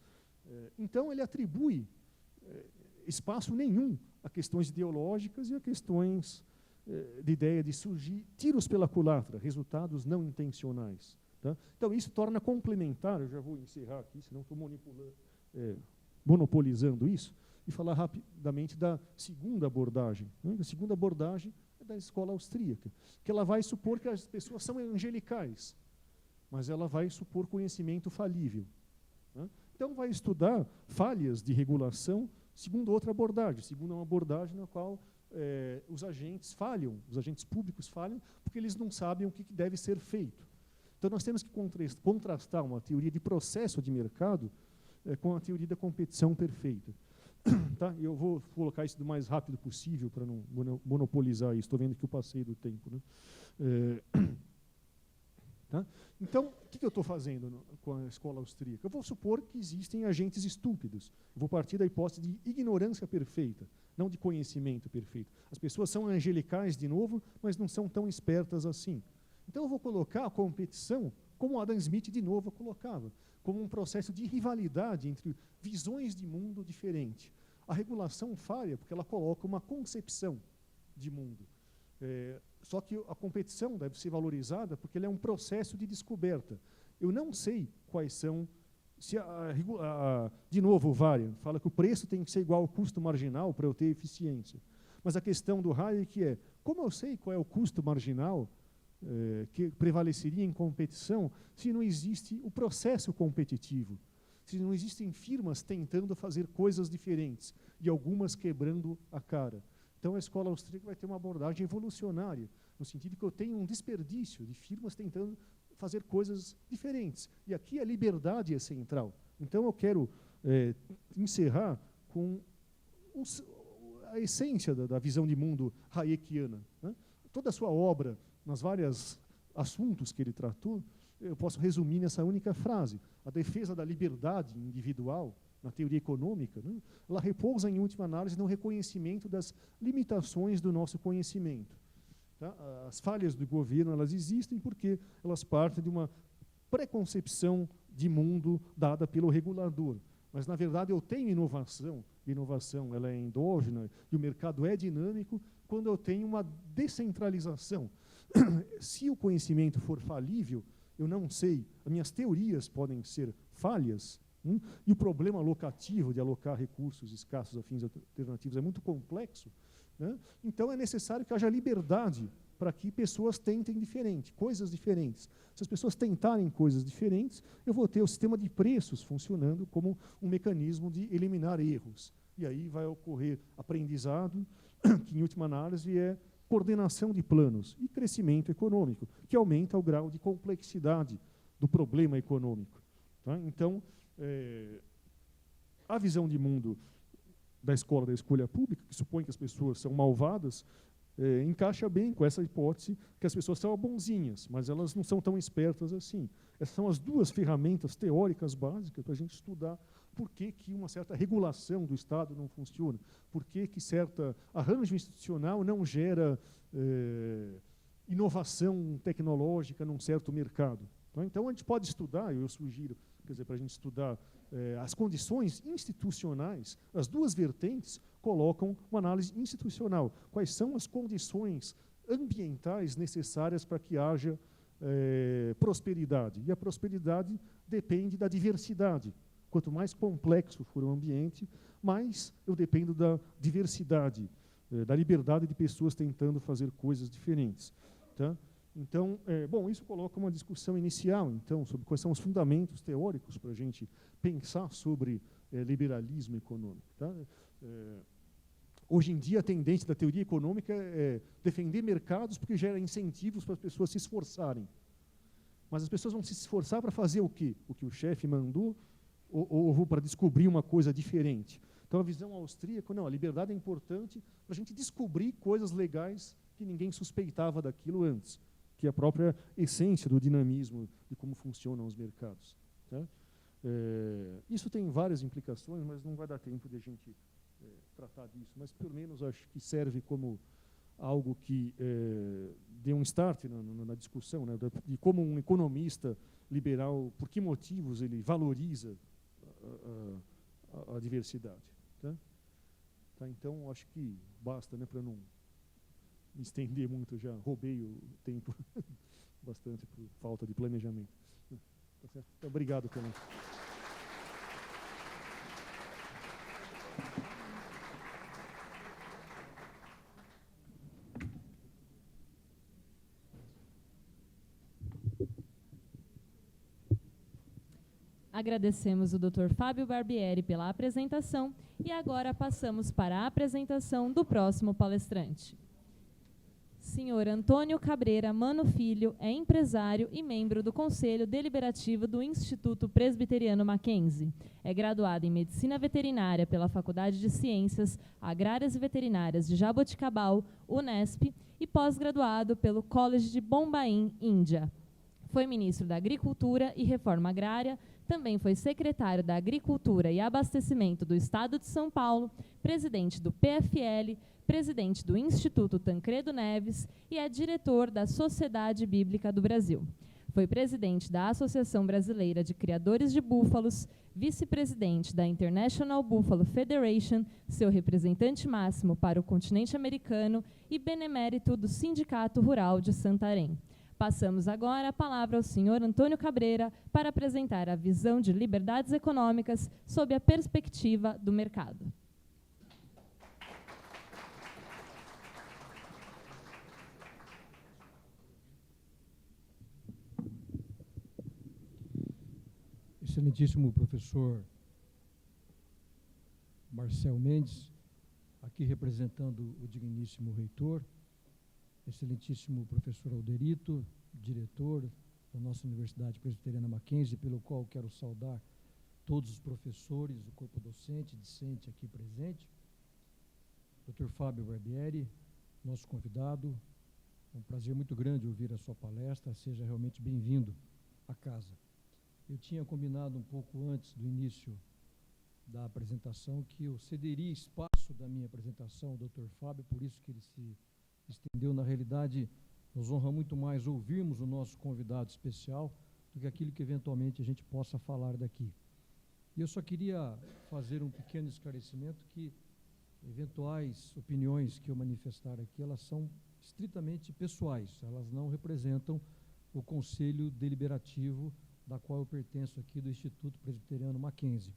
Então, ele atribui espaço nenhum a questões ideológicas e a questões de ideia de surgir tiros pela culatra, resultados não intencionais. Tá? Então, isso torna complementar, eu já vou encerrar aqui, senão estou monopolizando isso, e falar rapidamente da segunda abordagem. Né? A segunda abordagem é da escola austríaca, que ela vai supor que as pessoas são angelicais, mas ela vai supor conhecimento falível. Né? Então, vai estudar falhas de regulação segundo outra abordagem, segundo uma abordagem na qual os agentes falham, os agentes públicos falham, porque eles não sabem o que deve ser feito. Então, nós temos que contrastar uma teoria de processo de mercado com a teoria da competição perfeita. Tá? Eu vou colocar isso do mais rápido possível para não monopolizar isso. Estou vendo que eu passei do tempo. Né? Tá? Então, o que eu estou fazendo com a escola austríaca? Eu vou supor que existem agentes estúpidos. Eu vou partir da hipótese de ignorância perfeita, não de conhecimento perfeito. As pessoas são angelicais, de novo, mas não são tão espertas assim. Então, eu vou colocar a competição, como Adam Smith, de novo, colocava, como um processo de rivalidade entre visões de mundo diferentes. A regulação falha porque ela coloca uma concepção de mundo. Só que a competição deve ser valorizada porque ela é um processo de descoberta. Eu não sei quais são... de novo, o Varian fala que o preço tem que ser igual ao custo marginal para eu ter eficiência. Mas a questão do Hayek é, como eu sei qual é o custo marginal que prevaleceria em competição se não existe o processo competitivo, se não existem firmas tentando fazer coisas diferentes e algumas quebrando a cara. Então, a escola austríaca vai ter uma abordagem evolucionária, no sentido que eu tenho um desperdício de firmas tentando fazer coisas diferentes. E aqui a liberdade é central. Então, eu quero encerrar com a essência da visão de mundo hayekiana. Né? Toda a sua obra, nas vários assuntos que ele tratou, eu posso resumir nessa única frase. A defesa da liberdade individual, na teoria econômica, né, ela repousa, em última análise, no reconhecimento das limitações do nosso conhecimento. Tá? As falhas do governo, elas existem porque elas partem de uma preconcepção de mundo dada pelo regulador. Mas, na verdade, eu tenho inovação, e inovação ela é endógena, e o mercado é dinâmico, quando eu tenho uma descentralização. Se o conhecimento for falível, eu não sei, as minhas teorias podem ser falhas, e o problema alocativo de alocar recursos escassos a fins alternativos é muito complexo, né? Então é necessário que haja liberdade para que pessoas tentem coisas diferentes. Se as pessoas tentarem coisas diferentes, eu vou ter o sistema de preços funcionando como um mecanismo de eliminar erros. E aí vai ocorrer aprendizado, que em última análise é coordenação de planos e crescimento econômico, que aumenta o grau de complexidade do problema econômico. Tá? Então, a visão de mundo da escola da escolha pública, que supõe que as pessoas são malvadas, encaixa bem com essa hipótese que as pessoas são bonzinhas, mas elas não são tão espertas assim. Essas são as duas ferramentas teóricas básicas para a gente estudar por que uma certa regulação do Estado não funciona, por que certo arranjo institucional não gera inovação tecnológica num certo mercado. Tá? Então, a gente pode estudar, eu sugiro, para a gente estudar as condições institucionais, as duas vertentes colocam uma análise institucional. Quais são as condições ambientais necessárias para que haja prosperidade? E a prosperidade depende da diversidade. Quanto mais complexo for o ambiente, mais eu dependo da diversidade, da liberdade de pessoas tentando fazer coisas diferentes. Tá? Então, bom, isso coloca uma discussão inicial, então, sobre quais são os fundamentos teóricos para a gente pensar sobre liberalismo econômico. Tá? Hoje em dia, a tendência da teoria econômica é defender mercados porque gera incentivos para as pessoas se esforçarem. Mas as pessoas vão se esforçar para fazer o quê? O que o chefe mandou ou para descobrir uma coisa diferente? Então, a visão austríaca, não, a liberdade é importante para a gente descobrir coisas legais que ninguém suspeitava daquilo antes, que é a própria essência do dinamismo de como funcionam os mercados. Tá? Isso tem várias implicações, mas não vai dar tempo de a gente tratar disso, mas pelo menos acho que serve como algo que dê um start na discussão, né, de como um economista liberal, por que motivos ele valoriza a diversidade. Tá? Tá, então, acho que basta, né, para não me estender muito, já roubei o tempo bastante por falta de planejamento. Tá certo? Então, obrigado pela... Agradecemos o Dr. Fábio Barbieri pela apresentação e agora passamos para a apresentação do próximo palestrante. Senhor Antônio Cabreira Mano Filho é empresário e membro do Conselho Deliberativo do Instituto Presbiteriano Mackenzie. É graduado em Medicina Veterinária pela Faculdade de Ciências Agrárias e Veterinárias de Jaboticabal, Unesp, e pós-graduado pelo College de Bombaim, Índia. Foi ministro da Agricultura e Reforma Agrária, também foi secretário da Agricultura e Abastecimento do Estado de São Paulo, presidente do PFL, presidente do Instituto Tancredo Neves e é diretor da Sociedade Bíblica do Brasil. Foi presidente da Associação Brasileira de Criadores de Búfalos, vice-presidente da International Buffalo Federation, seu representante máximo para o continente americano e benemérito do Sindicato Rural de Santarém. Passamos agora a palavra ao senhor Antônio Cabreira para apresentar a visão de liberdades econômicas sob a perspectiva do mercado. Excelentíssimo professor Marcel Mendes, aqui representando o digníssimo reitor, excelentíssimo professor Alderito, diretor da nossa Universidade Presbiteriana Mackenzie, pelo qual quero saudar todos os professores, o corpo docente, discente aqui presente, Dr. Fábio Barbieri, nosso convidado, é um prazer muito grande ouvir a sua palestra, seja realmente bem-vindo à casa. Eu tinha combinado um pouco antes do início da apresentação que eu cederia espaço da minha apresentação ao Dr. Fábio, por isso que ele se estendeu. Na realidade, nos honra muito mais ouvirmos o nosso convidado especial do que aquilo que eventualmente a gente possa falar daqui. E eu só queria fazer um pequeno esclarecimento que eventuais opiniões que eu manifestar aqui, elas são estritamente pessoais, elas não representam o Conselho Deliberativo da qual eu pertenço aqui do Instituto Presbiteriano Mackenzie.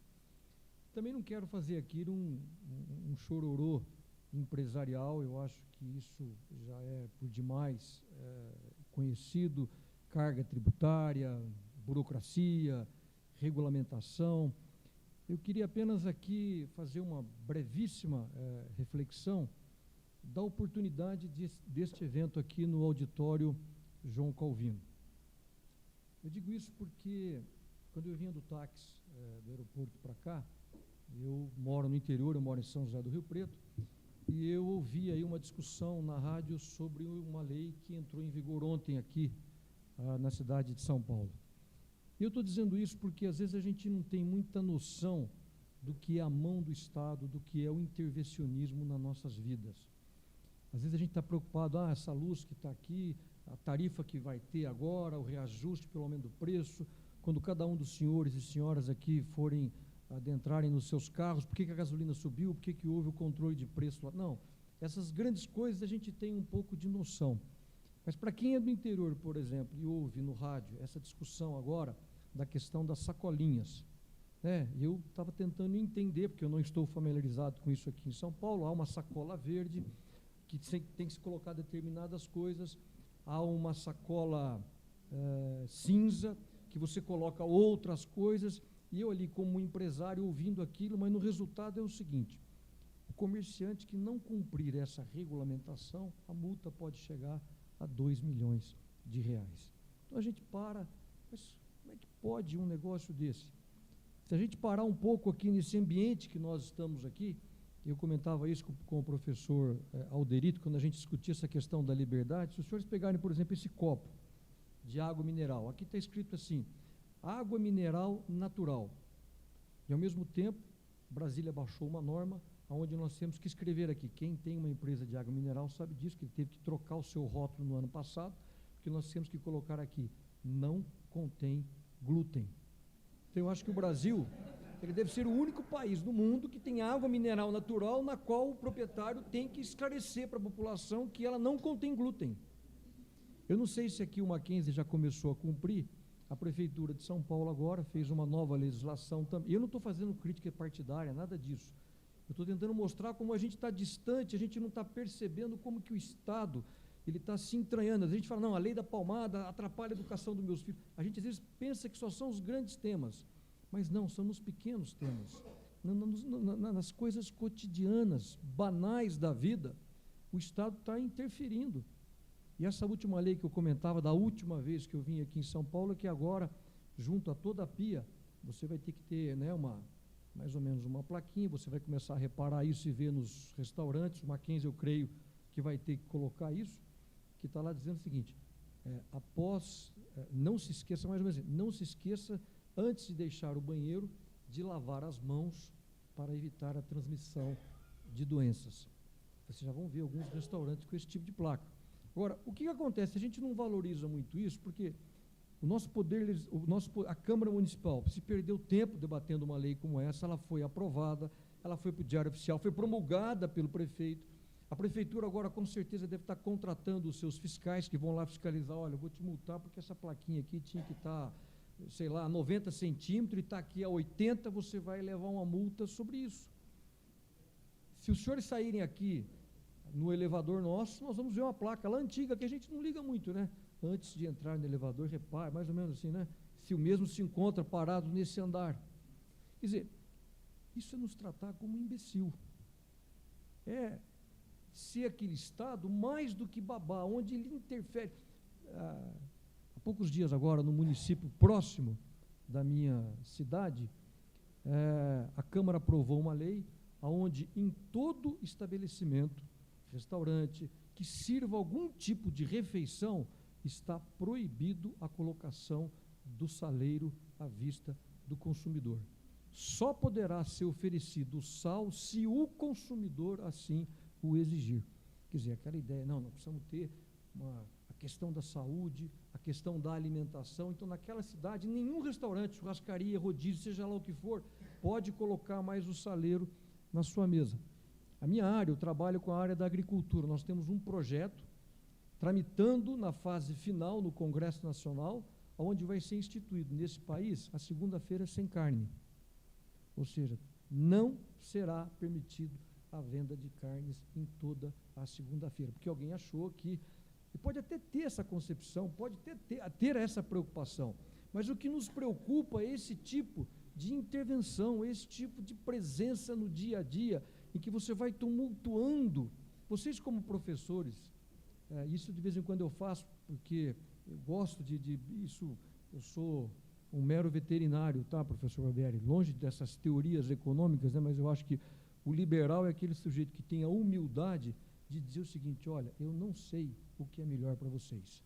Também não quero fazer aqui um chororô empresarial, eu acho que isso já é por demais conhecido, carga tributária, burocracia, regulamentação. Eu queria apenas aqui fazer uma brevíssima reflexão da oportunidade deste evento aqui no auditório João Calvino. Eu digo isso porque, quando eu vinha do táxi do aeroporto para cá, eu moro no interior, eu moro em São José do Rio Preto, e eu ouvi aí uma discussão na rádio sobre uma lei que entrou em vigor ontem aqui na cidade de São Paulo. E eu estou dizendo isso porque às vezes a gente não tem muita noção do que é a mão do Estado, do que é o intervencionismo nas nossas vidas. Às vezes a gente está preocupado, essa luz que está aqui, a tarifa que vai ter agora, o reajuste pelo aumento do preço, quando cada um dos senhores e senhoras aqui forem adentrarem nos seus carros, por que a gasolina subiu, por que houve o controle de preço lá? Não, essas grandes coisas a gente tem um pouco de noção. Mas para quem é do interior, por exemplo, e ouve no rádio essa discussão agora da questão das sacolinhas, eu estava tentando entender, porque eu não estou familiarizado com isso aqui em São Paulo, há uma sacola verde que tem que se colocar determinadas coisas, há uma sacola cinza, que você coloca outras coisas, e eu ali como empresário ouvindo aquilo, mas no resultado é o seguinte: o comerciante que não cumprir essa regulamentação, a multa pode chegar a 2 milhões de reais. Então a gente mas como é que pode um negócio desse? Se a gente parar um pouco aqui nesse ambiente que nós estamos aqui, eu comentava isso com o professor Alderito, quando a gente discutia essa questão da liberdade, se os senhores pegarem, por exemplo, esse copo de água mineral, aqui está escrito assim, água mineral natural, e ao mesmo tempo, Brasília baixou uma norma, onde nós temos que escrever aqui, quem tem uma empresa de água mineral sabe disso, que ele teve que trocar o seu rótulo no ano passado, porque nós temos que colocar aqui, não contém glúten. Então eu acho que o Brasil, ele deve ser o único país no mundo que tem água mineral natural, na qual o proprietário tem que esclarecer para a população que ela não contém glúten. Eu não sei se aqui o Mackenzie já começou a cumprir, a Prefeitura de São Paulo agora fez uma nova legislação também. Eu não estou fazendo crítica partidária, nada disso. Eu estou tentando mostrar como a gente está distante, a gente não está percebendo como que o Estado ele está se entranhando. A gente fala, não, a lei da palmada atrapalha a educação dos meus filhos. A gente às vezes pensa que só são os grandes temas, Mas não, são nos pequenos temas, nas coisas cotidianas, banais da vida, o Estado está interferindo. E essa última lei que eu comentava, da última vez que eu vim aqui em São Paulo, é que agora, junto a toda a pia, você vai ter que ter, né, mais ou menos uma plaquinha, você vai começar a reparar isso e ver nos restaurantes. O Mackenzie, eu creio que vai ter que colocar isso, que está lá dizendo o seguinte: não se esqueça, mais ou menos, não se esqueça, antes de deixar o banheiro, de lavar as mãos para evitar a transmissão de doenças. Vocês já vão ver alguns restaurantes com esse tipo de placa. Agora, o que acontece? A gente não valoriza muito isso, porque o nosso poder, a Câmara Municipal se perdeu tempo debatendo uma lei como essa. Ela foi aprovada, ela foi para o Diário Oficial, foi promulgada pelo prefeito. A prefeitura agora, com certeza, deve estar contratando os seus fiscais que vão lá fiscalizar. Olha, eu vou te multar porque essa plaquinha aqui tinha que estar, sei lá, 90 centímetros e está aqui a 80, você vai levar uma multa sobre isso. Se os senhores saírem aqui no elevador nosso, nós vamos ver uma placa lá antiga, que a gente não liga muito, né? Antes de entrar no elevador, repare, mais ou menos assim, né? Se o mesmo se encontra parado nesse andar. Quer dizer, isso é nos tratar como imbecil. É ser aquele Estado mais do que babá, onde ele interfere. Há poucos dias agora, no município próximo da minha cidade, a Câmara aprovou uma lei onde em todo estabelecimento, restaurante, que sirva algum tipo de refeição, está proibido a colocação do saleiro à vista do consumidor. Só poderá ser oferecido o sal se o consumidor assim o exigir. Quer dizer, aquela ideia, não precisamos ter a questão da saúde, a questão da alimentação. Então, naquela cidade, nenhum restaurante, churrascaria, rodízio, seja lá o que for, pode colocar mais o saleiro na sua mesa. A minha área, eu trabalho com a área da agricultura. Nós temos um projeto tramitando na fase final no Congresso Nacional, onde vai ser instituído nesse país a segunda-feira sem carne. Ou seja, não será permitido a venda de carnes em toda a segunda-feira, porque alguém achou que, e pode até ter essa concepção, pode ter essa preocupação, mas o que nos preocupa é esse tipo de intervenção, esse tipo de presença no dia a dia, em que você vai tumultuando. Vocês, como professores, isso de vez em quando eu faço, porque eu gosto isso, eu sou um mero veterinário, tá, professor Barbieri? Longe dessas teorias econômicas, né, mas eu acho que o liberal é aquele sujeito que tem a humildade de dizer o seguinte: olha, eu não sei o que é melhor para vocês,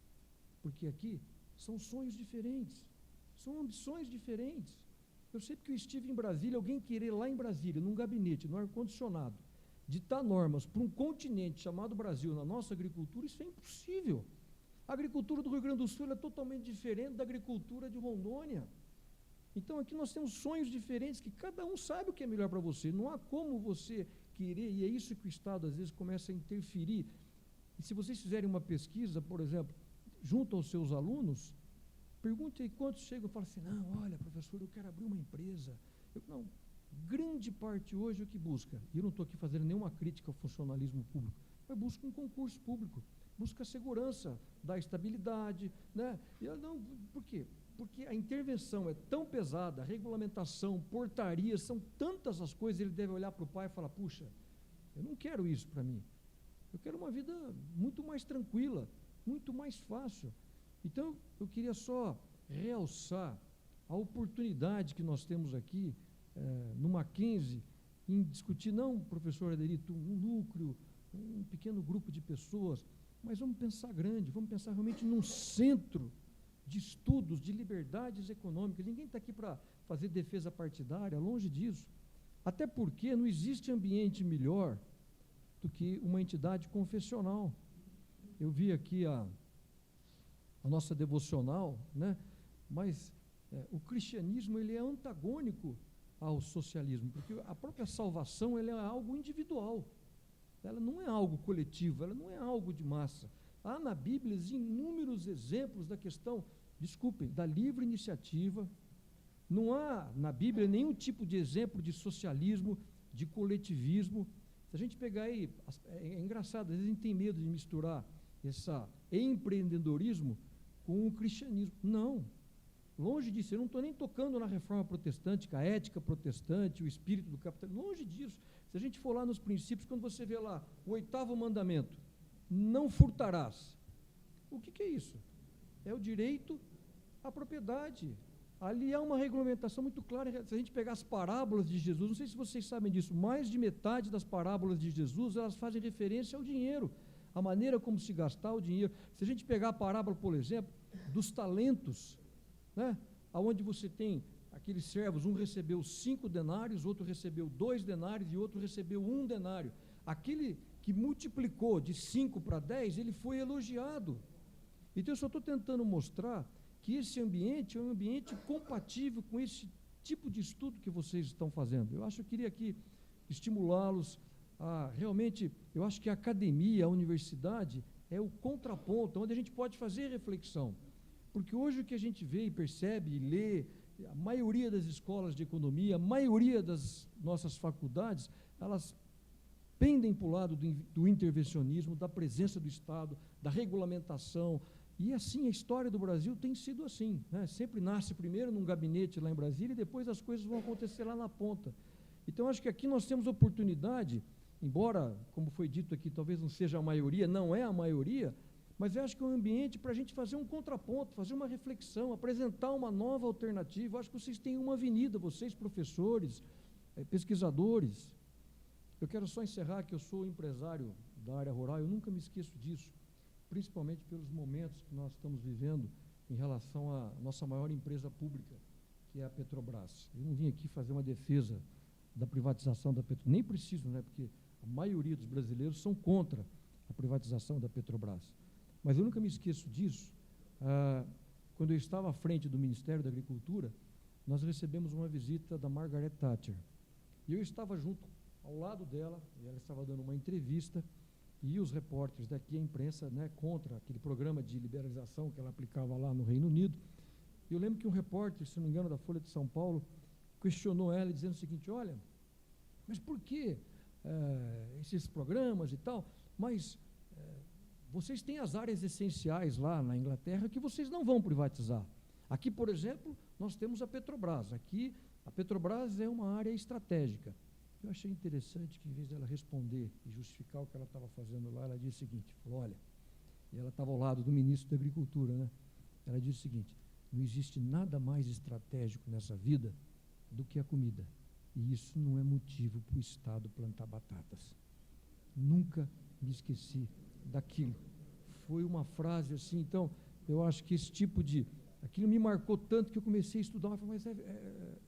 porque aqui são sonhos diferentes, são ambições diferentes. Eu sei que eu estive em Brasília, alguém querer lá em Brasília, num gabinete, no ar-condicionado, ditar normas para um continente chamado Brasil, na nossa agricultura, isso é impossível. A agricultura do Rio Grande do Sul é totalmente diferente da agricultura de Rondônia. Então, aqui nós temos sonhos diferentes, que cada um sabe o que é melhor para você. Não há como você querer, e é isso que o Estado, às vezes, começa a interferir. E se vocês fizerem uma pesquisa, por exemplo, junto aos seus alunos, pergunte aí quantos chegam e falam assim: não, olha, professor, eu quero abrir uma empresa. Não, grande parte hoje é o que busca, e eu não estou aqui fazendo nenhuma crítica ao funcionalismo público, mas busca um concurso público, busca a segurança, da estabilidade, né? Por quê? Porque a intervenção é tão pesada, a regulamentação, portaria, são tantas as coisas, ele deve olhar para o pai e falar: puxa, eu não quero isso para mim, eu quero uma vida muito mais tranquila, muito mais fácil. Então, eu queria só realçar a oportunidade que nós temos aqui, no Mackenzie, em discutir, não, professor Aderito, um núcleo, um pequeno grupo de pessoas, mas vamos pensar grande, vamos pensar realmente num centro de estudos, de liberdades econômicas. Ninguém está aqui para fazer defesa partidária, longe disso. Até porque não existe ambiente melhor do que uma entidade confessional. Eu vi aqui a nossa devocional, né? Mas o cristianismo, ele é antagônico ao socialismo, porque a própria salvação, ela é algo individual, ela não é algo coletivo, ela não é algo de massa. Há na Bíblia inúmeros exemplos da questão, da livre iniciativa. Não há na Bíblia nenhum tipo de exemplo de socialismo, de coletivismo. Se a gente pegar aí, é engraçado, às vezes a gente tem medo de misturar esse empreendedorismo com o cristianismo. Não. Longe disso, eu não estou nem tocando na reforma protestante, a ética protestante, o espírito do capitalismo, longe disso. Se a gente for lá nos princípios, quando você vê lá o 8º mandamento, não furtarás. O que é isso? É o direito à propriedade. Ali há uma regulamentação muito clara. Se a gente pegar as parábolas de Jesus, não sei se vocês sabem disso, mais de metade das parábolas de Jesus, elas fazem referência ao dinheiro, a maneira como se gastar o dinheiro. Se a gente pegar a parábola, por exemplo, dos talentos, né, onde você tem aqueles servos, um recebeu 5 denários, outro recebeu 2 denários e outro recebeu 1 denário. Aquele que multiplicou de 5 para 10, ele foi elogiado. Então eu só estou tentando mostrar que esse ambiente é um ambiente compatível com esse tipo de estudo que vocês estão fazendo. Eu queria aqui estimulá-los a realmente, eu acho que a academia, a universidade, é o contraponto, onde a gente pode fazer reflexão. Porque hoje o que a gente vê e percebe e lê, a maioria das escolas de economia, a maioria das nossas faculdades, elas pendem para o lado do intervencionismo, da presença do Estado, da regulamentação. E assim, a história do Brasil tem sido assim, né? Sempre nasce primeiro num gabinete lá em Brasília e depois as coisas vão acontecer lá na ponta. Então, acho que aqui nós temos oportunidade, embora, como foi dito aqui, talvez não seja a maioria, não é a maioria, mas eu acho que é um ambiente para a gente fazer um contraponto, fazer uma reflexão, apresentar uma nova alternativa. Eu acho que vocês têm uma avenida, vocês professores, pesquisadores. Eu quero só encerrar que eu sou empresário da área rural, eu nunca me esqueço disso, principalmente pelos momentos que nós estamos vivendo em relação à nossa maior empresa pública, que é a Petrobras. Eu não vim aqui fazer uma defesa da privatização da Petrobras, nem preciso, né, porque a maioria dos brasileiros são contra a privatização da Petrobras. Mas eu nunca me esqueço disso. Quando eu estava à frente do Ministério da Agricultura, nós recebemos uma visita da Margaret Thatcher. E eu estava junto, ao lado dela, e ela estava dando uma entrevista, e os repórteres daqui, a imprensa, né, contra aquele programa de liberalização que ela aplicava lá no Reino Unido. E eu lembro que um repórter, se não me engano, da Folha de São Paulo, questionou ela, dizendo o seguinte: olha, mas por que esses programas e tal? Mas vocês têm as áreas essenciais lá na Inglaterra que vocês não vão privatizar. Aqui, por exemplo, nós temos a Petrobras. Aqui, a Petrobras é uma área estratégica. Eu achei interessante que, em vez dela responder e justificar o que ela estava fazendo lá, ela disse o seguinte, falou, olha, e ela estava ao lado do ministro da Agricultura, né? Ela disse o seguinte: não existe nada mais estratégico nessa vida do que a comida. E isso não é motivo para o Estado plantar batatas. Nunca me esqueci daquilo. Foi uma frase assim, então, eu acho que esse tipo de... Aquilo me marcou tanto que eu comecei a estudar, mas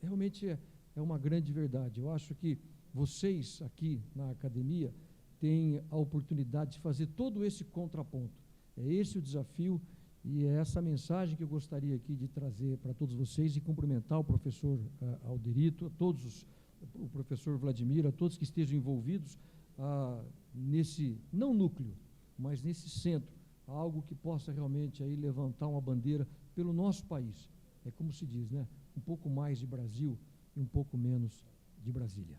realmente é uma grande verdade. Eu acho que vocês aqui na academia têm a oportunidade de fazer todo esse contraponto. É esse o desafio e é essa mensagem que eu gostaria aqui de trazer para todos vocês e cumprimentar o professor Alderito, o professor Vladimir, a todos que estejam envolvidos nesse, não núcleo, mas nesse centro, algo que possa realmente aí levantar uma bandeira pelo nosso país. É como se diz, né? Um pouco mais de Brasil e um pouco menos de Brasília.